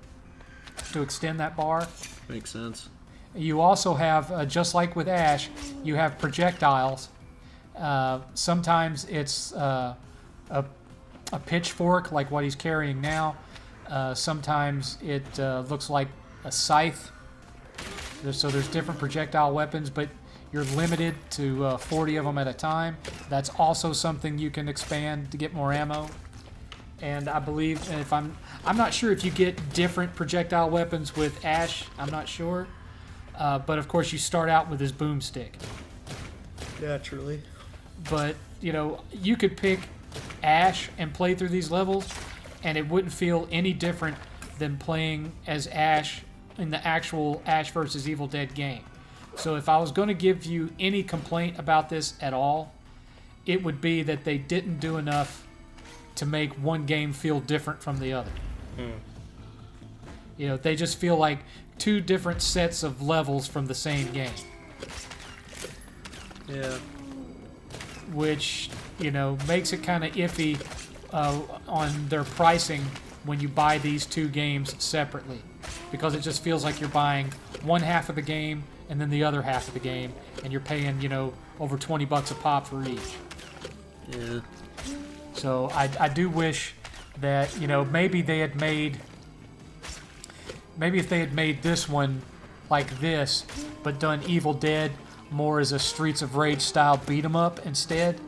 to extend that bar. Makes sense. You also have, just like with Ash, you have projectiles. Sometimes it's a pitchfork, like what he's carrying now. Sometimes it looks like a scythe. So there's different projectile weapons, but you're limited to 40 of them at a time. That's also something you can expand to get more ammo. And I believe, if I'm not sure if you get different projectile weapons with Ash. I'm not sure. But of course, you start out with his boomstick. Naturally. But you could pick Ash and play through these levels, and it wouldn't feel any different than playing as Ash in the actual Ash vs. Evil Dead game. So if I was going to give you any complaint about this at all, it would be that they didn't do enough to make one game feel different from the other. They just feel like two different sets of levels from the same game. Yeah. Which, makes it kind of iffy on their pricing when you buy these two games separately. Because it just feels like you're buying one half of the game and then the other half of the game, and you're paying, over $20 a pop for each. Yeah. So I do wish that, maybe if they had made this one like this, but done Evil Dead more as a Streets of Rage style beat 'em up instead.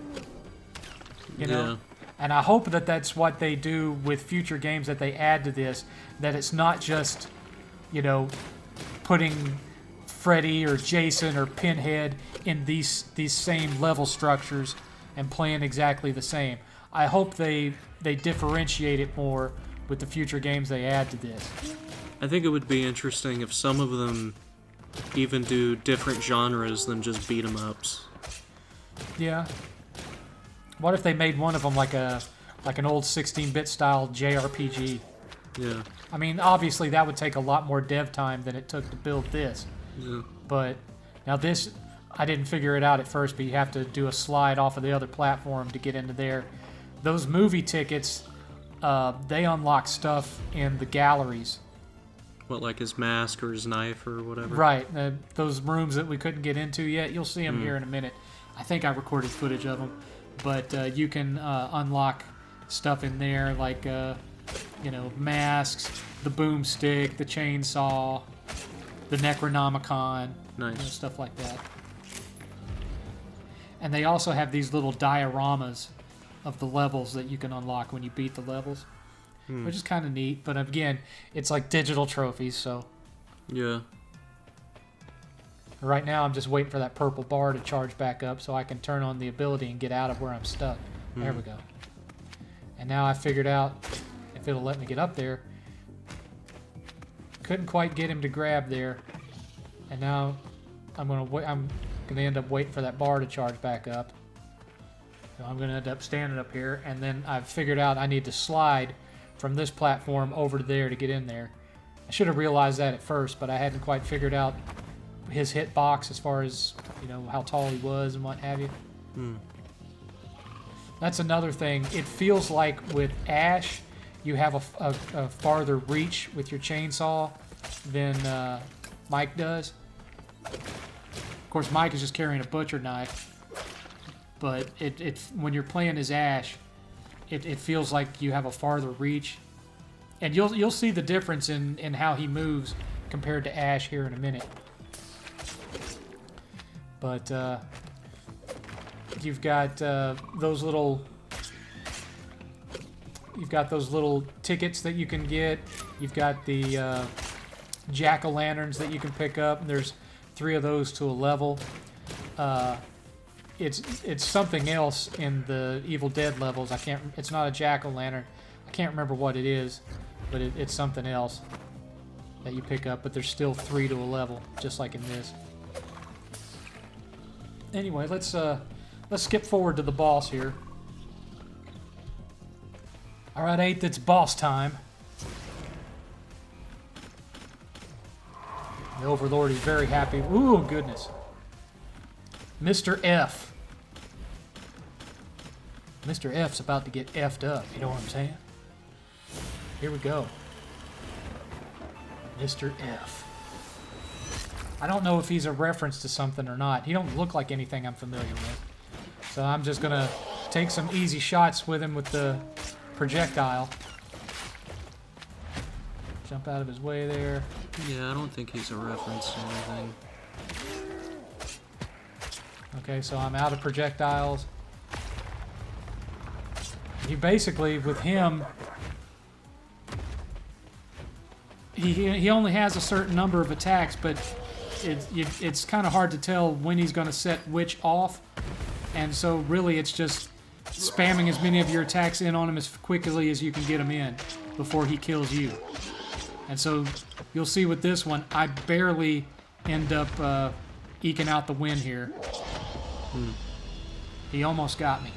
Yeah. And I hope that that's what they do with future games that they add to this, that it's not just, putting Freddy or Jason or Pinhead in these same level structures and playing exactly the same. I hope they differentiate it more with the future games they add to this. I think it would be interesting if some of them even do different genres than just beat 'em ups. Yeah. What if they made one of them like an old 16-bit style JRPG? Yeah. I mean, obviously that would take a lot more dev time than it took to build this. Yeah. But now this, I didn't figure it out at first, but you have to do a slide off of the other platform to get into there. Those movie tickets, they unlock stuff in the galleries. What, like his mask or his knife or whatever? Right. Those rooms that we couldn't get into yet, you'll see them here in a minute. I think I recorded footage of them. But you can unlock stuff in there like, masks, the boomstick, the chainsaw, the Necronomicon, Nice. stuff like that. And they also have these little dioramas of the levels that you can unlock when you beat the levels, which is kind of neat. But again, it's like digital trophies, so Yeah. right now I'm just waiting for that purple bar to charge back up so I can turn on the ability and get out of where I'm stuck. There we go. And now I figured out if it'll let me get up there. Couldn't quite get him to grab there. And now I'm gonna end up waiting for that bar to charge back up. So I'm gonna end up standing up here, and then I've figured out I need to slide from this platform over to there to get in there. I should have realized that at first, but I hadn't quite figured out his hitbox as far as how tall he was and what have you. That's another thing. It feels like with Ash, you have a farther reach with your chainsaw than Mike does. Of course, Mike is just carrying a butcher knife. But when you're playing as Ash, it feels like you have a farther reach. And you'll see the difference in how he moves compared to Ash here in a minute. But you've got those little tickets that you can get. You've got the jack-o'-lanterns that you can pick up. And there's 3 of those to a level. It's something else in the Evil Dead levels. It's not a jack-o'-lantern. I can't remember what it is, but it's something else that you pick up. But there's still 3 to a level, just like in this. Anyway, let's skip forward to the boss here. All right, 8th, it's boss time. The Overlord is very happy. Ooh, goodness. Mr. F. Mr. F's about to get F'd up, you know what I'm saying? Here we go. Mr. F. I don't know if he's a reference to something or not. He don't look like anything I'm familiar with. So I'm just gonna take some easy shots with him with the projectile. Jump out of his way there. Yeah, I don't think he's a reference to anything. Okay, so I'm out of projectiles. You basically, with him, he only has a certain number of attacks, but it's kind of hard to tell when he's going to set which off. And so really it's just spamming as many of your attacks in on him as quickly as you can get him in before he kills you. And so you'll see with this one, I barely end up eking out the win here. He almost got me.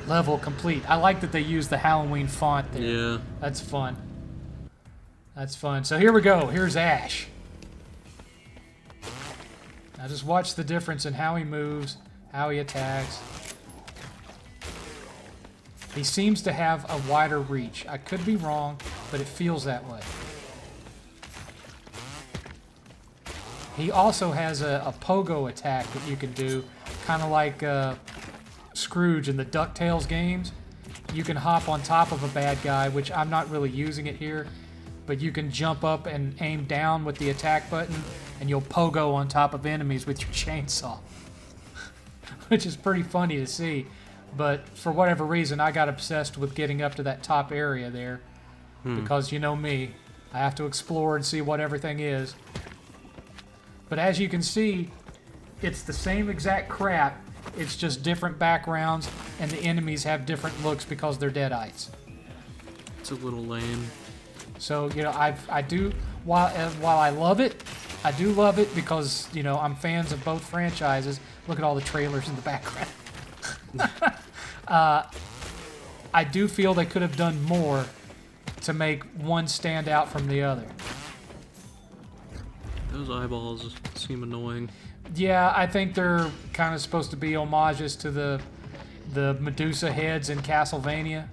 Level complete. I like that they use the Halloween font there. Yeah. That's fun. That's fun. So here we go. Here's Ash. Now just watch the difference in how he moves, how he attacks. He seems to have a wider reach. I could be wrong, but it feels that way. He also has a pogo attack that you can do, kind of like Scrooge in the DuckTales games. You can hop on top of a bad guy, which I'm not really using it here, but you can jump up and aim down with the attack button, and you'll pogo on top of enemies with your chainsaw, which is pretty funny to see. But for whatever reason, I got obsessed with getting up to that top area there, because you know me, I have to explore and see what everything is. But as you can see, it's the same exact crap, it's just different backgrounds, and the enemies have different looks because they're deadites. It's a little lame. So, you know, I do, while I love it, I do love it because, you know, I'm fans of both franchises. Look at all the trailers in the background. I do feel they could have done more to make one stand out from the other. Those eyeballs seem annoying. Yeah, I think they're kind of supposed to be homages to the Medusa heads in Castlevania.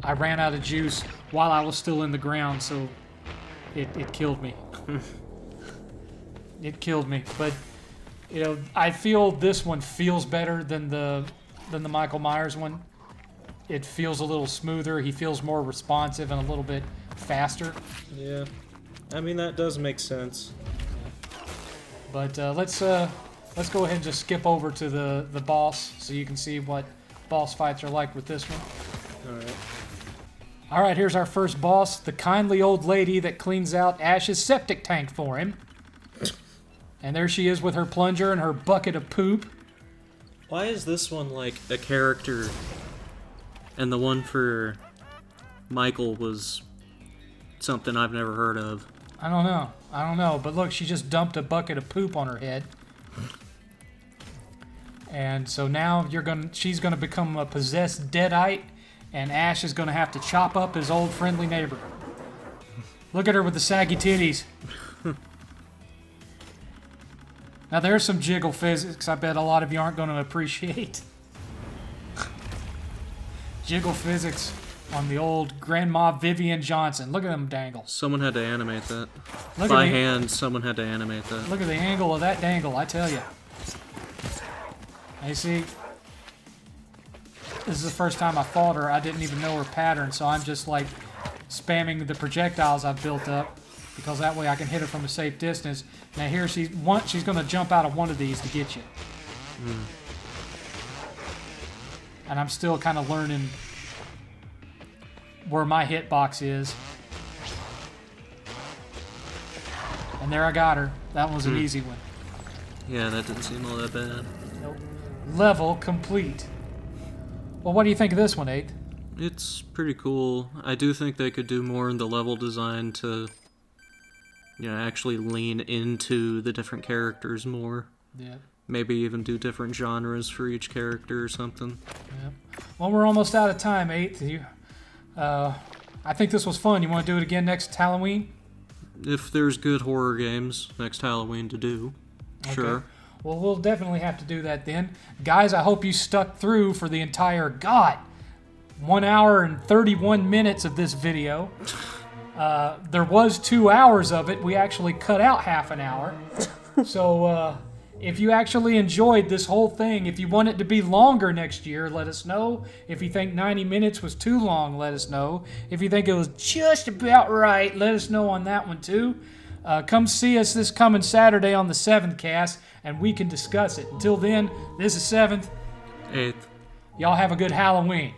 I ran out of juice while I was still in the ground, so it killed me. It killed me. But, you know, I feel this one feels better than the Michael Myers one. It feels a little smoother. He feels more responsive and a little bit faster. Yeah. I mean, that does make sense. But let's go ahead and just skip over to the boss so you can see what boss fights are like with this one. Alright. Alright, here's our first boss, the kindly old lady that cleans out Ash's septic tank for him. And there she is with her plunger and her bucket of poop. Why is this one like a character and the one for Michael was something I've never heard of? I don't know. But look, she just dumped a bucket of poop on her head. And so now she's gonna become a possessed deadite, and Ash is gonna have to chop up his old friendly neighbor. Look at her with the saggy titties. Now there's some jiggle physics I bet a lot of you aren't going to appreciate. Jiggle physics on the old Grandma Vivian Johnson. Look at them dangle. Someone had to animate that. Look By at the, hand, someone had to animate that. Look at the angle of that dangle, I tell you. Hey, see? This is the first time I fought her. I didn't even know her pattern, so I'm just like spamming the projectiles I've built up because that way I can hit her from a safe distance. Now here she's going to jump out of one of these to get you. And I'm still kind of learning where my hitbox is. And there I got her. That one was an easy one. Yeah, that didn't seem all that bad. Nope. Level complete. Well, what do you think of this one, 8th? It's pretty cool. I do think they could do more in the level design to, you know, actually lean into the different characters more. Yeah. Maybe even do different genres for each character or something. Yeah. Well, we're almost out of time, 8th. I think this was fun. You want to do it again next Halloween? If there's good horror games next Halloween to do, sure. Okay. Well, we'll definitely have to do that then. Guys, I hope you stuck through for the entire, 1 hour and 31 minutes of this video. There was 2 hours of it. We actually cut out half an hour. So, if you actually enjoyed this whole thing, if you want it to be longer next year, let us know. If you think 90 minutes was too long, let us know. If you think it was just about right, let us know on that one too. Come see us this coming Saturday on the 7th cast, and we can discuss it. Until then, this is 7th. 8th. Y'all have a good Halloween.